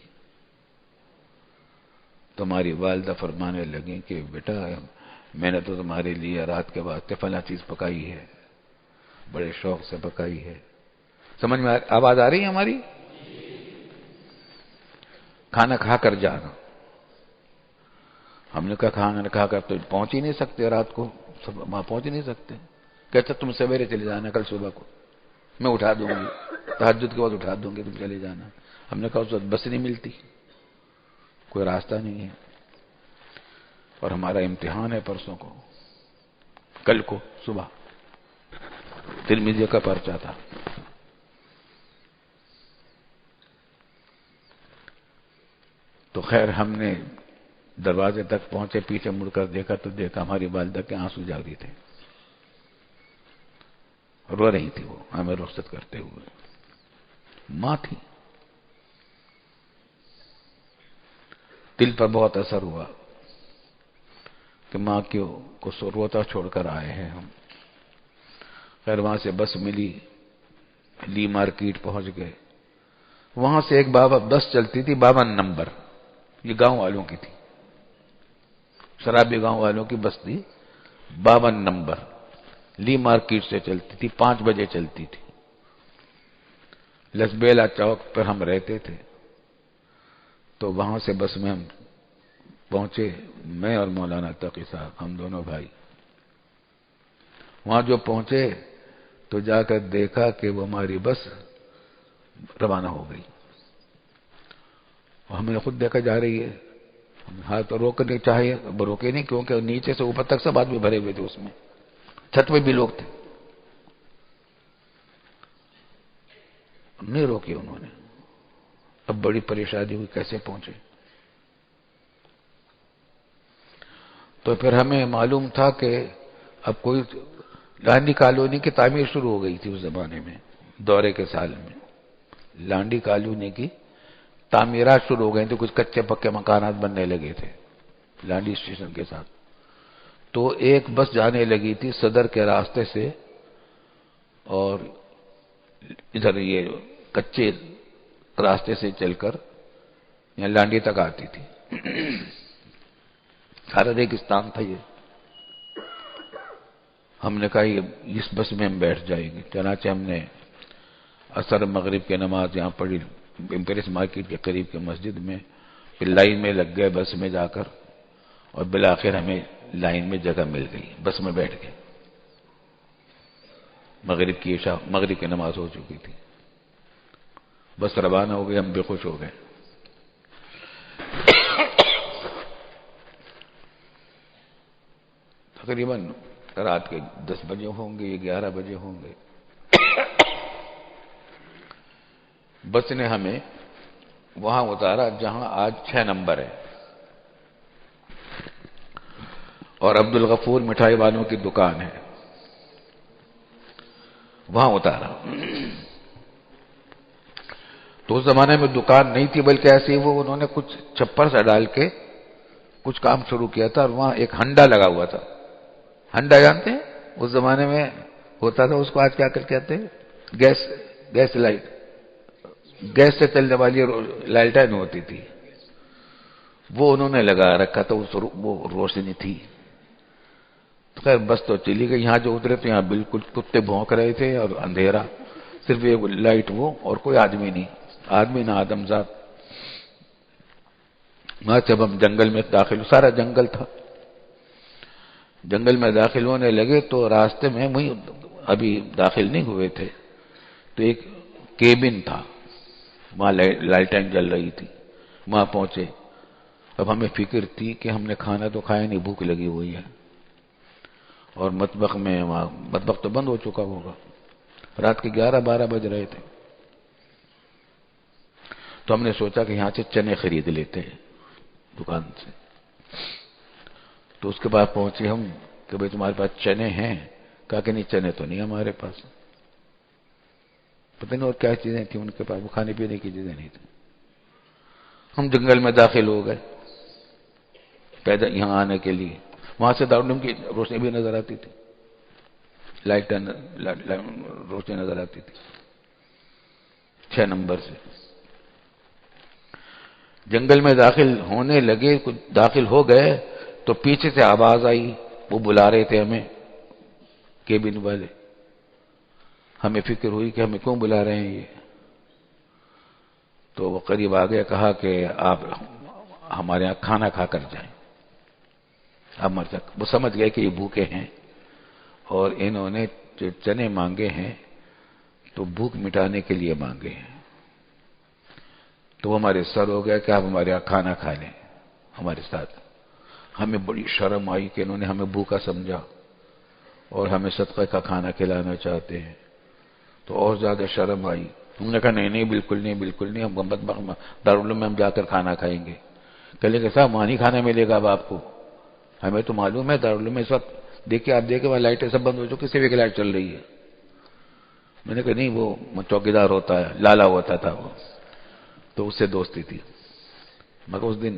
تو ہماری والدہ فرمانے لگیں کہ بیٹا، میں نے تو تمہارے لیے رات کے بعد فلاں چیز پکائی ہے، بڑے شوق سے پکائی ہے. سمجھ میں آواز آ رہی ہے ہماری؟ کھانا کھا کر جانا. ہم نے کہا کھانا کھا کر تو پہنچ ہی نہیں سکتے، رات کو وہاں پہنچ ہی نہیں سکتے. کہتا تم سویرے چلے جانا، کل صبح کو میں اٹھا دوں گی، تہجد کے بعد اٹھا دوں گی، تم چلے جانا. ہم نے کہا اس وقت بس نہیں ملتی، کوئی راستہ نہیں ہے، اور ہمارا امتحان ہے پرسوں کو، کل کو صبح. ترمذی کا پرچہ تھا. تو خیر ہم نے دروازے تک پہنچے، پیچھے مڑ کر دیکھا تو دیکھا ہماری والدہ کے آنسو جاری تھے، رو رہی تھی. وہ ہمیں رخصت کرتے ہوئے ماں تھی. دل پر بہت اثر ہوا کہ ماں کو روتا چھوڑ کر آئے ہیں ہم. خیر وہاں سے بس ملی، لی مارکیٹ پہنچ گئے. وہاں سے ایک بس چلتی تھی 52 نمبر، یہ گاؤں والوں کی تھی، شرابی گاؤں والوں کی بس تھی. 52 نمبر لی مارکیٹ سے چلتی تھی، 5 بجے چلتی تھی. لسبیلا چوک پر ہم رہتے تھے. تو وہاں سے بس میں ہم پہنچے، میں اور مولانا تقی صاحب، ہم دونوں بھائی. وہاں جو پہنچے تو جا کر دیکھا کہ وہ ہماری بس روانہ ہو گئی. ہم نے خود دیکھا جا رہی ہے. ہاں تو روکنے چاہیے، روکے نہیں، کیونکہ نیچے سے اوپر تک سب آدمی بھرے ہوئے تھے، اس میں چھت پہ بھی لوگ تھے. نہیں روکی انہوں نے. اب بڑی پریشانی ہوئی، کیسے پہنچے. تو پھر ہمیں معلوم تھا کہ اب کوئی لانڈی کالونی کی تعمیر شروع ہو گئی تھی اس زمانے میں، دورے کے سال میں لانڈی کالونی کی تعمیرات شروع ہو گئی تھی. کچھ کچے پکے مکانات بننے لگے تھے لانڈی اسٹیشن کے ساتھ. تو ایک بس جانے لگی تھی صدر کے راستے سے، اور ادھر یہ کچے راستے سے چل کر یہاں لانڈی تک آتی تھی. سارا ریگستان تھا یہ. ہم نے کہا یہ اس بس میں ہم بیٹھ جائیں گے. چنانچہ ہم نے عصر مغرب کی نماز یہاں پڑھی امپیریس مارکیٹ کے قریب کی مسجد میں، پھر لائن میں لگ گئے بس میں جا کر، اور بالآخر ہمیں لائن میں جگہ مل گئی، بس میں بیٹھ گئے. مغرب کی نماز ہو چکی تھی. بس روانہ ہو گئے، ہم بھی خوش ہو گئے. تقریباً رات کے 10 بجے ہوں گے، 11 بجے ہوں گے. بس نے ہمیں وہاں اتارا جہاں آج 6 نمبر ہے، اور عبد الغفور مٹھائی والوں کی دکان ہے، وہاں اتارا. تو اس زمانے میں دکان نہیں تھی، بلکہ ایسے ہی وہ انہوں نے کچھ چھپر سے ڈال کے کچھ کام شروع کیا تھا، اور وہاں ایک ہنڈا لگا ہوا تھا. ہنڈا جانتے ہیں؟ اس زمانے میں ہوتا تھا، اس کو آج کیا کہتے ہیں؟ گیس لائٹ، گیس سے چلنے والی لائٹیں ہوتی تھی، وہ انہوں نے لگا رکھا تھا. وہ روشنی تھی. خیر بس تو چلی گئی. یہاں جو اترے تو یہاں بالکل کتے بھونک رہے تھے اور اندھیرا، صرف ایک لائٹ وہ، اور کوئی آدمی نہیں، آدمی نہ آدم ذات. وہاں جب ہم جنگل میں داخل، سارا جنگل تھا، جنگل میں داخل ہونے لگے تو راستے میں وہیں ابھی داخل نہیں ہوئے تھے تو ایک کیبن تھا، وہاں لائٹیں جل رہی تھی. وہاں پہنچے. اب ہمیں فکر تھی کہ ہم نے کھانا تو کھایا نہیں، بھوک لگی ہوئی ہے، اور مطبخ میں وہاں مطبخ تو بند ہو چکا ہوگا، رات کے 11-12 بج رہے تھے. تو ہم نے سوچا کہ یہاں سے چنے خرید لیتے ہیں دکان سے. تو اس کے بعد پہنچے ہم کہ بھئی تمہارے پاس چنے ہیں؟ کہا کہ نہیں، چنے تو نہیں ہمارے پاس. پتہ نہیں اور کیا چیزیں تھیں ان کے پاس، وہ کھانے پینے کی چیزیں نہیں تھیں. ہم جنگل میں داخل ہو گئے پیدل یہاں آنے کے لیے. وہاں سے دارالعلوم کی روشنی بھی نظر آتی تھی، لائٹیں روشنی نظر آتی تھی 6 نمبر سے. جنگل میں داخل ہونے لگے، کچھ داخل ہو گئے تو پیچھے سے آواز آئی، وہ بلا رہے تھے ہمیں کیبن والے. ہمیں فکر ہوئی کہ ہمیں کیوں بلا رہے ہیں یہ. تو وہ قریب آ گیا، کہا کہ آپ ہمارے یہاں کھانا کھا کر جائیں. وہ سمجھ گئے کہ یہ بھوکے ہیں، اور انہوں نے جو چنے مانگے ہیں تو بھوک مٹانے کے لیے مانگے ہیں. تو وہ ہمارے سر ہو گیا کہ آپ ہمارے یہاں کھانا کھا لیں ہمارے ساتھ. ہمیں بڑی شرم آئی کہ انہوں نے ہمیں بھوکا سمجھا اور ہمیں صدقہ کا کھانا کھلانا چاہتے ہیں. تو اور زیادہ شرم آئی. ہم نے کہا نہیں بالکل نہیں، بالکل نہیں، ہم دارالعلوم میں ہم جا کر کھانا کھائیں گے. کہلے کہ صاحب وہاں نہیں کھانا ملے گا اب آپ کو، ہمیں تو معلوم ہے دارالعلوم میں اس وقت دیکھیں، آپ دیکھیں وہاں لائٹیں سب بند ہو چکی، صرف ایک لائٹ چل رہی ہے. میں نے کہا نہیں، وہ چوکیدار ہوتا ہے، لالا ہوتا تھا وہ، تو اس سے دوستی تھی. مگر اس دن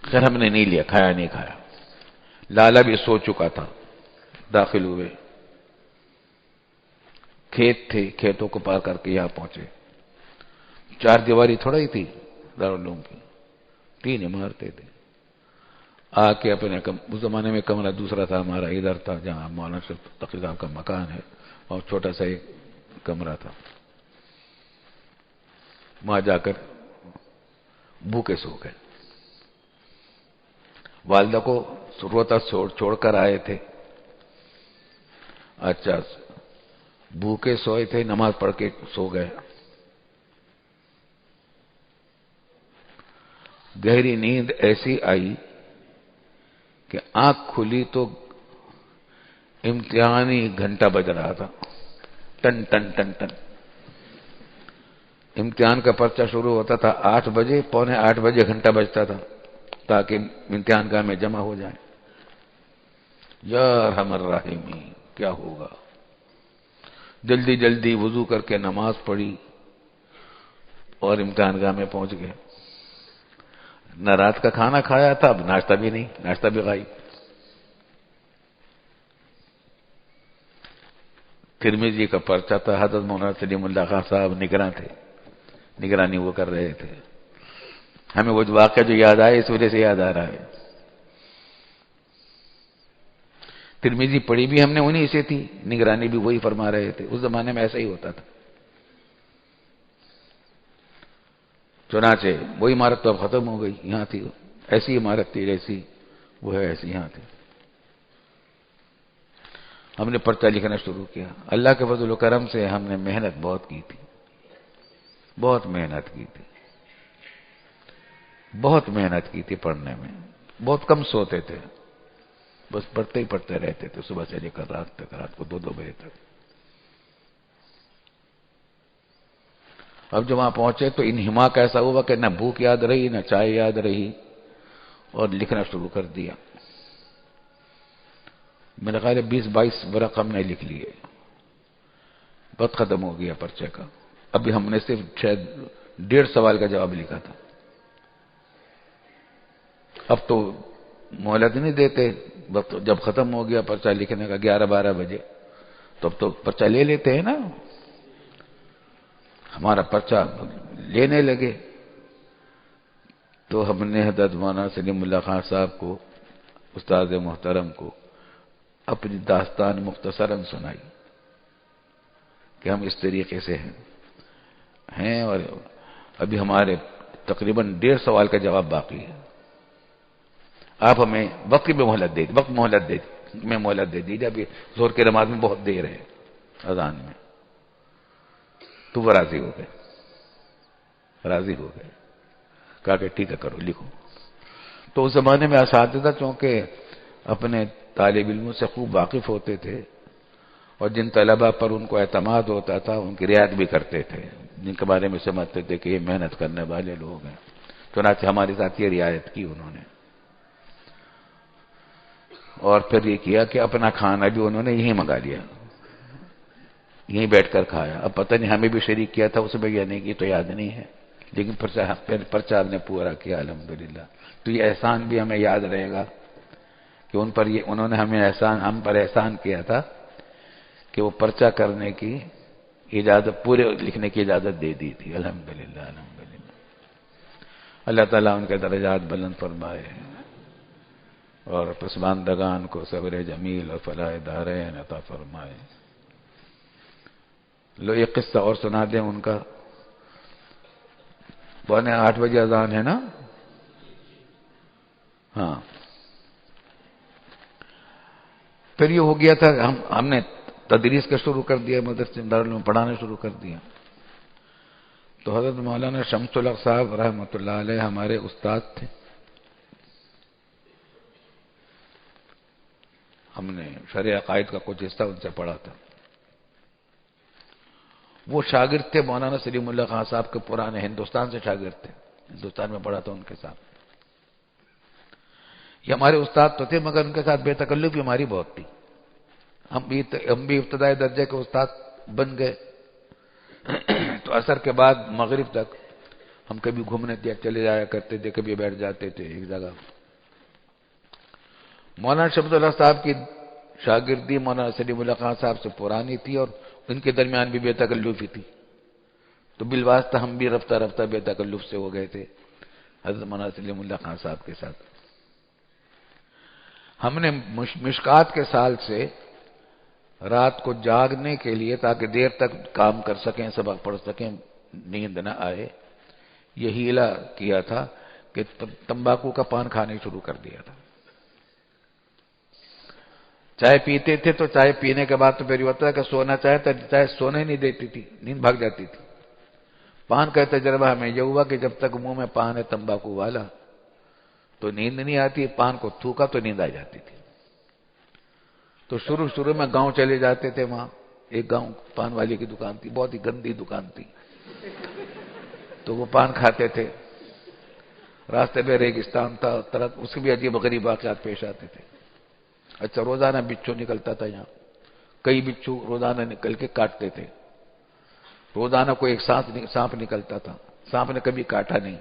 خیر ہم نے نہیں لیا، کھایا نہیں کھایا. لالا بھی سو چکا تھا. داخل ہوئے، کھیت تھے، کھیتوں کو پار کر کے یہاں پہنچے. 4 دیواری تھوڑا ہی تھی دارالعلوم کی، 3 عمارتیں تھے. آ کے اپنے اس زمانے میں کمرہ دوسرا تھا ہمارا، ادھر تھا جہاں مولانا شریف تقی صاحب کا مکان ہے، اور چھوٹا سا ایک کمرہ تھا. وہاں جا کر بھوکے سو گئے. والدہ کو روتا چھوڑ کر آئے تھے. اچھا، بھوکے سوئے تھے، نماز پڑھ کے سو گئے. گہری نیند ایسی آئی کہ آنکھ کھلی تو امتحانی گھنٹہ بج رہا تھا، ٹن ٹن ٹن ٹن. امتحان کا پرچہ شروع ہوتا تھا 8 بجے، 7:45 بجے گھنٹہ بجتا تھا تاکہ امتحان گاہ میں جمع ہو جائے. یا ارحم الراحمین، کیا ہوگا. جلدی جلدی وضو کر کے نماز پڑھی اور امتحان گاہ میں پہنچ گئے. نہ رات کا کھانا کھایا تھا، اب ناشتہ بھی نہیں، ناشتہ بھی غائب. ترمذی کا پرچہ تھا، حضرت مولانا سلیم اللہ خان صاحب نگراں تھے. نگرانی وہ کر رہے تھے. ہمیں وہ واقعہ جو یاد آیا اس وجہ سے یاد آ رہا ہے. ترمذی پڑھی بھی ہم نے انہی سے تھی، نگرانی بھی وہی فرما رہے تھے. اس زمانے میں ایسا ہی ہوتا تھا. چنانچہ وہ عمارت تو اب ختم ہو گئی، یہاں تھی ایسی عمارت تھی جیسی وہ ہے ایسی یہاں تھی. ہم نے پرچہ لکھنا شروع کیا. اللہ کے فضل و کرم سے ہم نے محنت بہت کی تھی، بہت محنت کی تھی، بہت محنت کی تھی پڑھنے میں. بہت کم سوتے تھے، بس پڑھتے ہی پڑھتے رہتے تھے صبح سے لے کر رات تک، رات کو 2 بجے تک. اب جب وہاں پہنچے تو انہماک ایسا ہوا کہ نہ بھوک یاد رہی نہ چائے یاد رہی، اور لکھنا شروع کر دیا. میرا خیال ہے 20-22 ورق ہم نے لکھ لیے. وقت ختم ہو گیا پرچے کا. ابھی ہم نے صرف شاید 1.5 سوال کا جواب لکھا تھا. اب تو مہلت نہیں دیتے، وقت جب ختم ہو گیا پرچہ لکھنے کا 11-12 بجے، تو اب تو پرچہ لے لیتے ہیں نا. ہمارا پرچہ لینے لگے تو ہم نے حضرت مولانا سلیم اللہ خان صاحب کو، استاد محترم کو، اپنی داستان مختصراً سنائی کہ ہم اس طریقے سے ہیں اور ابھی ہمارے تقریباً 1.5 سوال کا جواب باقی ہے. آپ ہمیں وقت میں مہلت دے دیجیے. ابھی ظہر کی نماز میں بہت دیر ہے اذان میں. تو وہ راضی ہو گئے، کہا کہ ٹھیک ہے کرو لکھو. تو اس زمانے میں اساتذہ چونکہ اپنے طالب علموں سے خوب واقف ہوتے تھے اور جن طلبہ پر ان کو اعتماد ہوتا تھا ان کی رعایت بھی کرتے تھے، جن کے بارے میں سمجھتے تھے کہ یہ محنت کرنے والے لوگ ہیں. چنانچہ ہمارے ساتھ یہ رعایت کی انہوں نے. اور پھر یہ کیا کہ اپنا کھانا بھی انہوں نے یہیں منگا لیا، یہیں بیٹھ کر کھایا. اب پتہ نہیں ہمیں بھی شریک کیا تھا اس میں یا نہیں کی تو یاد نہیں ہے، لیکن پرچہ نے پورا کیا الحمدللہ. تو یہ احسان بھی ہمیں یاد رہے گا کہ انہوں نے ہم پر احسان کیا تھا کہ وہ پرچہ کرنے کی اجازت، پورے لکھنے کی اجازت دے دی تھی. الحمدللہ الحمدللہ. اللہ تعالیٰ ان کے درجات بلند فرمائے اور پسماندگان کو صبر جمیل اور فلاح دارین عطا فرمائے. لو ایک قصہ اور سنا دیں ان کا. 7:45 بجے اذان ہے نا؟ ہاں. پھر یہ ہو گیا تھا ہم نے تدریس کا شروع کر دیا، مدرسے دارالعلوم میں پڑھانا شروع کر دیا. تو حضرت مولانا شمس الحق صاحب رحمۃ اللہ علیہ ہمارے استاد تھے. ہم نے شرع عقائد کا کچھ حصہ ان سے پڑھا تھا. وہ شاگرد تھے مولانا سلیم اللہ خان صاحب کے پرانے، ہندوستان سے شاگرد تھے، ہندوستان میں پڑھا تھا ان کے ساتھ. یہ ہمارے استاد تو تھے مگر ان کے ساتھ بے تکلفی ہماری بہت تھی. ہم بھی ابتدائی درجے کے استاد بن گئے. تو عصر کے بعد مغرب تک ہم کبھی گھومنے چلے جایا کرتے تھے، کبھی بیٹھ جاتے تھے ایک جگہ. مولانا شمس اللہ صاحب کی شاگردی مولانا سلیم اللہ خان صاحب سے پرانی تھی اور ان کے درمیان بھی بے تکلفی تھی. تو بالواسطہ ہم بھی رفتہ رفتہ بے تکلف سے ہو گئے تھے حضرت مولانا سلیم اللہ خان صاحب کے ساتھ. ہم نے مشکات کے سال سے رات کو جاگنے کے لیے تاکہ دیر تک کام کر سکیں، سبق پڑھ سکیں، نیند نہ آئے، یہ ہیلا کیا تھا کہ تمباکو کا پان کھانے شروع کر دیا تھا. چائے پیتے تھے تو چائے پینے کے بعد تو پھر یہ ہوتا ہے کہ سونا چاہتا، چائے سونے نہیں دیتی تھی، نیند بھاگ جاتی تھی. پان کا تجربہ ہمیں یہ ہوا کہ جب تک منہ میں پان ہے تمباکو والا تو نیند نہیں آتی، پان کو تھوکا تو نیند آ جاتی تھی. تو شروع میں گاؤں چلے جاتے تھے. وہاں ایک گاؤں پان والی کی دکان تھی، بہت ہی گندی دکان تھی. تو وہ پان کھاتے تھے. راستے میں ریگستان تھا، طرح اس کے بھی عجیب غریب واقعات پیش آتے تھے. اچھا، روزانہ بچھو نکلتا تھا یہاں، کئی بچھو روزانہ نکل کے کاٹتے تھے. روزانہ کوئی ایک سانپ نکلتا تھا. سانپ نے کبھی کاٹا نہیں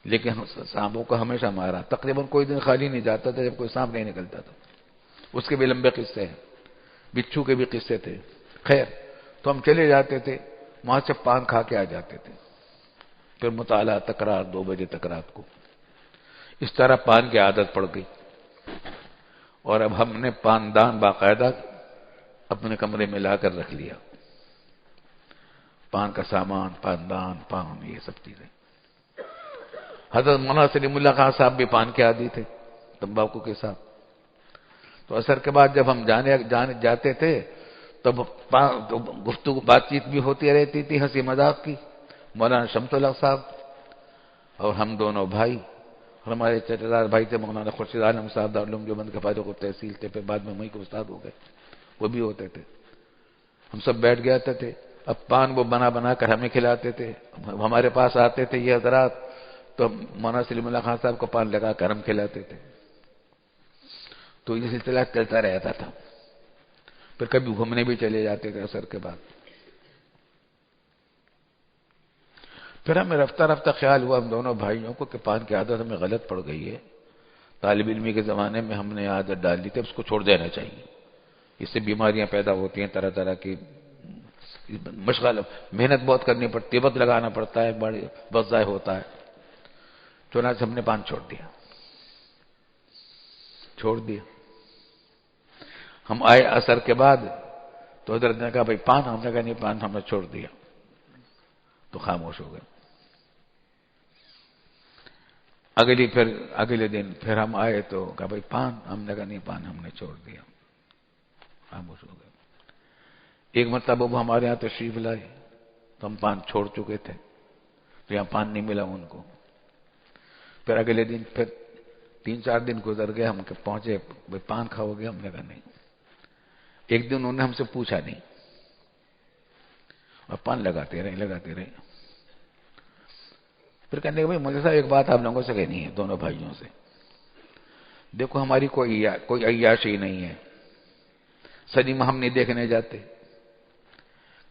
لیکن سانپوں کو ہمیشہ مارا. تقریباً کوئی دن خالی نہیں جاتا تھا جب کوئی سانپ نہیں نکلتا تھا. اس کے بھی لمبے قصے ہیں، بچھو کے بھی قصے تھے. خیر، تو ہم چلے جاتے تھے، وہاں سے پان کھا کے آ جاتے تھے. پھر مطالعہ تک رات 2 بجے تک رات کو. اس طرح پان کی عادت پڑ گئی. اور اب ہم نے پاندان باقاعدہ اپنے کمرے میں لا کر رکھ لیا. پان کا سامان، پاندان، پان، یہ سب چیزیں. حضرت مولانا سلیم اللہ خان صاحب بھی پان کے عادی تھے، تمباکو کے ساتھ. تو عصر کے بعد جب ہم جاتے تھے تب گفتگو بات چیت بھی ہوتی رہتی تھی، ہنسی مذاق کی. مولانا شمس اللہ صاحب اور ہم دونوں بھائی، اور ہمارے چچا دار بھائی تھے مولانا خورشید عالم صاحب دارالعلوم دیوبند کے فاروق التحصیل تھے، پھر بعد میں وہیں کے استاد ہو گئے، وہ بھی ہوتے تھے. ہم سب بیٹھ گئے تھے. اب پان وہ بنا کر ہمیں کھلاتے تھے. ہمارے پاس آتے تھے یہ حضرات تو مولانا سلیم اللہ خان صاحب کو پان لگا کر ہم کھلاتے تھے. تو یہ سلسلہ چلتا رہتا تھا. پھر کبھی گھومنے بھی چلے جاتے تھے عصر کے بعد. پھر ہمیں رفتہ رفتہ خیال ہوا ہم دونوں بھائیوں کو کہ پان کی عادت ہمیں غلط پڑ گئی ہے. طالب علمی کے زمانے میں ہم نے عادت ڈال دی تھی، اس کو چھوڑ دینا چاہیے. اس سے بیماریاں پیدا ہوتی ہیں، طرح طرح کی مشغلہ، محنت بہت کرنی پڑتی ہے، وقت لگانا پڑتا ہے، بڑی وقت ضائع ہوتا ہے. چنانچہ ہم نے پان چھوڑ دیا. ہم آئے عصر کے بعد تو حضرت نے کہا بھائی پان، ہم نے کہا نہیں پان ہم نے چھوڑ دیا. تو خاموش ہو گئے. اگلے دن پھر ہم آئے تو کہا بھائی پان، ہم نے کہا نہیں پان ہم نے چھوڑ دیا. خاموش ہو گئے. ایک مرتبہ وہ ہمارے یہاں تشریف لائے تو ہم پان چھوڑ چکے تھے، تو یہاں پان نہیں ملا ان کو. پھر اگلے دن پھر 3-4 دن گزر گئے، ہم پہنچے بھائی پان کھاؤ گے؟ ہم نے کہا نہیں. ایک دن انہوں نے ہم سے پوچھا نہیں اور پان لگاتے رہے. پھر کہنے کہ بھائی مجھے صاحب ایک بات آپ لوگوں سے کہنی ہے، دونوں بھائیوں سے. دیکھو ہماری کوئی عیاشی نہیں ہے. سنیما ہم نہیں دیکھنے جاتے،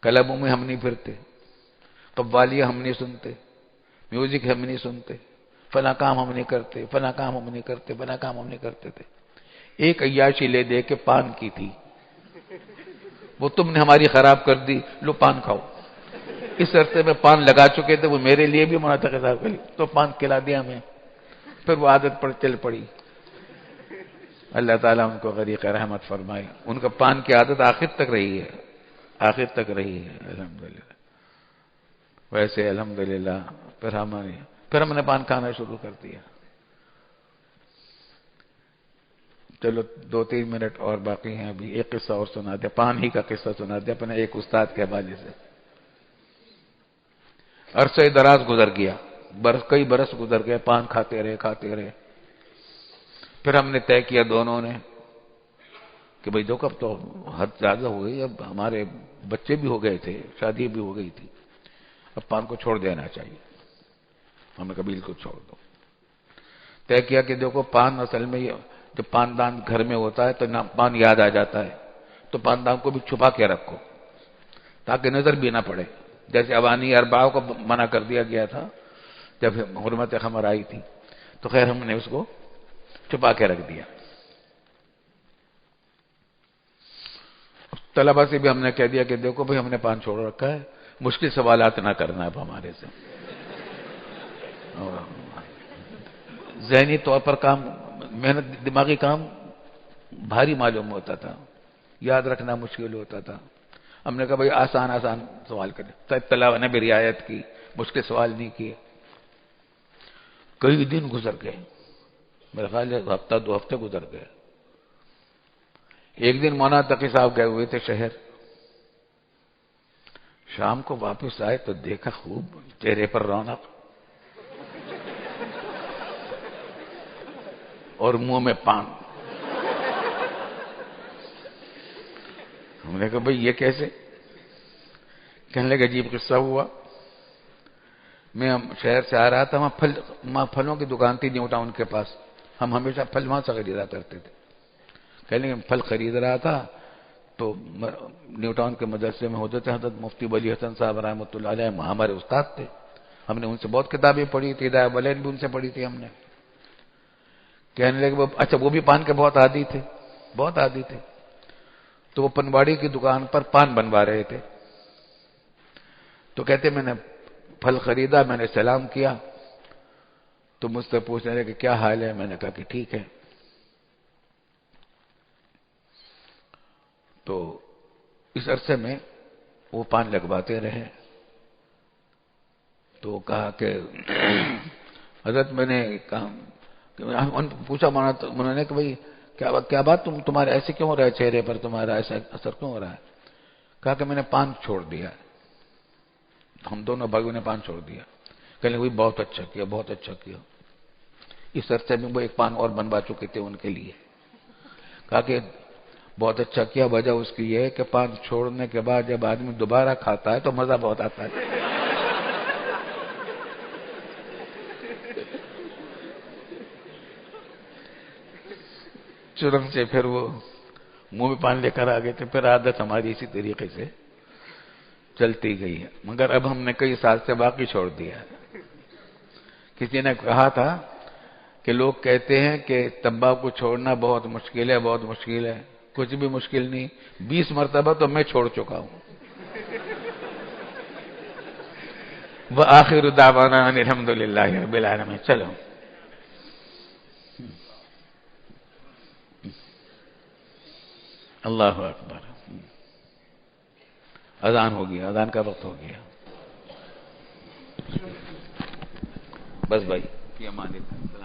کلبوں میں ہم نہیں پھرتے، قوالیاں ہم نہیں سنتے، میوزک ہم نہیں سنتے، فلاں کام ہم نہیں کرتے تھے. ایک عیاشی لے دے کے پان کی تھی، وہ تم نے ہماری خراب کر دی، لو پان کھاؤ. اس عرصے میں پان لگا چکے تھے، وہ میرے لیے بھی مناطق صاحب کے لیے، تو پان کھلا دیا ہمیں. پھر وہ عادت پر چل پڑی. اللہ تعالیٰ ان کو غریق رحمت فرمائے. ان کا پان کی عادت آخر تک رہی ہے الحمدللہ. ویسے الحمدللہ پھر ہم نے پان کھانا شروع کر دیا. چلو 2-3 منٹ اور باقی ہیں ابھی. ایک قصہ اور سنا دیا، پان ہی کا قصہ سنا دیا اپنے ایک استاد کے حوالے سے. عرصہ دراز گزر گیا، کئی برس گزر گئے، پان کھاتے رہے. پھر ہم نے طے کیا دونوں نے کہ بھئی دیکھو اب تو حد زیادہ ہو گئی، اب ہمارے بچے بھی ہو گئے تھے، شادی بھی ہو گئی تھی، اب پان کو چھوڑ دینا چاہیے. ہم نے کہا بالکل چھوڑ دو. طے کیا کہ دیکھو پان اصل میں جب پاندان گھر میں ہوتا ہے تو پان یاد آ جاتا ہے، تو پاندان کو بھی چھپا کے رکھو تاکہ نظر بھی نہ پڑے. جیسے اوانی اربعہ کو منع کر دیا گیا تھا جب حرمت خمر آئی تھی، تو خیر ہم نے اس کو چھپا کے رکھ دیا. طلبہ سے بھی ہم نے کہہ دیا کہ دیکھو بھئی ہم نے پان چھوڑ رکھا ہے، مشکل سوالات نہ کرنا اب ہمارے سے. ذہنی طور پر کام، محنت، دماغی کام بھاری معلوم ہوتا تھا، یاد رکھنا مشکل ہوتا تھا. ہم نے کہا بھئی آسان سوال کریں. طلبہ نے بھی رعایت کی، مشکل سوال نہیں کیے. کئی دن گزر گئے، میرے خیال ہے ہفتہ 2 ہفتے گزر گئے. ایک دن مولانا تقی صاحب گئے ہوئے تھے شہر. شام کو واپس آئے تو دیکھا خوب چہرے پر رونق اور منہ میں پان. ہم نے کہا بھئی یہ کیسے؟ کہنے لگے عجیب قصہ ہوا. میں شہر سے آ رہا تھا، وہاں پھلوں کی دکان تھی نیو ٹاؤن کے پاس. ہم ہمیشہ پھل وہاں سے خریدا کرتے تھے. کہنے لگے پھل خرید رہا تھا تو نیو ٹاؤن کے مدرسے میں ہوتے تھے حضرت مفتی ولی حسن صاحب رحمۃ اللہ علیہ، ہمارے استاد تھے. ہم نے ان سے بہت کتابیں پڑھی تھی، ہدایہ والین بھی ان سے پڑھی تھی ہم نے. کہنے لگے اچھا وہ بھی پان کے بہت عادی تھے. تو وہ پنواڑی کی دکان پر پان بنوا رہے تھے. تو کہتے میں نے پھل خریدا، میں نے سلام کیا تو مجھ سے پوچھنے لگے کہ کیا حال ہے؟ میں نے کہا کہ ٹھیک ہے۔ تو اس عرصے میں وہ پان لگواتے رہے۔ تو کہا کہ حضرت میں نے کہا پوچھا انہوں نے کہ بھئی کیا بات، تمہارے ایسے کیوں ہو رہا ہے چہرے پر، تمہارا ایسا اثر کیوں ہو رہا ہے؟ کہا کہ میں نے پان چھوڑ دیا، ہم دونوں بھائیوں نے پان چھوڑ دیا۔ کہنے وہی بہت اچھا کیا، بہت اچھا کیا۔ اس عرصے میں وہ ایک پان اور بنوا چکے تھے ان کے لیے۔ کہا کہ بہت اچھا کیا، وجہ اس کی یہ ہے کہ پان چھوڑنے کے بعد جب آدمی دوبارہ کھاتا ہے تو مزہ بہت آتا ہے۔ چنانچہ پھر وہ منہ میں پان لے کر آ گئے تھے۔ پھر عادت ہماری اسی طریقے سے چلتی گئی ہے، مگر اب ہم نے کئی سال سے باقی چھوڑ دیا ہے۔ کسی نے کہا تھا کہ لوگ کہتے ہیں کہ تمباکو چھوڑنا بہت مشکل ہے، بہت مشکل ہے۔ کچھ بھی مشکل نہیں، 20 مرتبہ تو میں چھوڑ چکا ہوں۔ وآخر دعوانا ان الحمد للہ رب العالمین۔ چلو اللہ اکبر، اذان ہو گیا، اذان کا وقت ہو گیا۔ بس بھائی، فی امان اللہ۔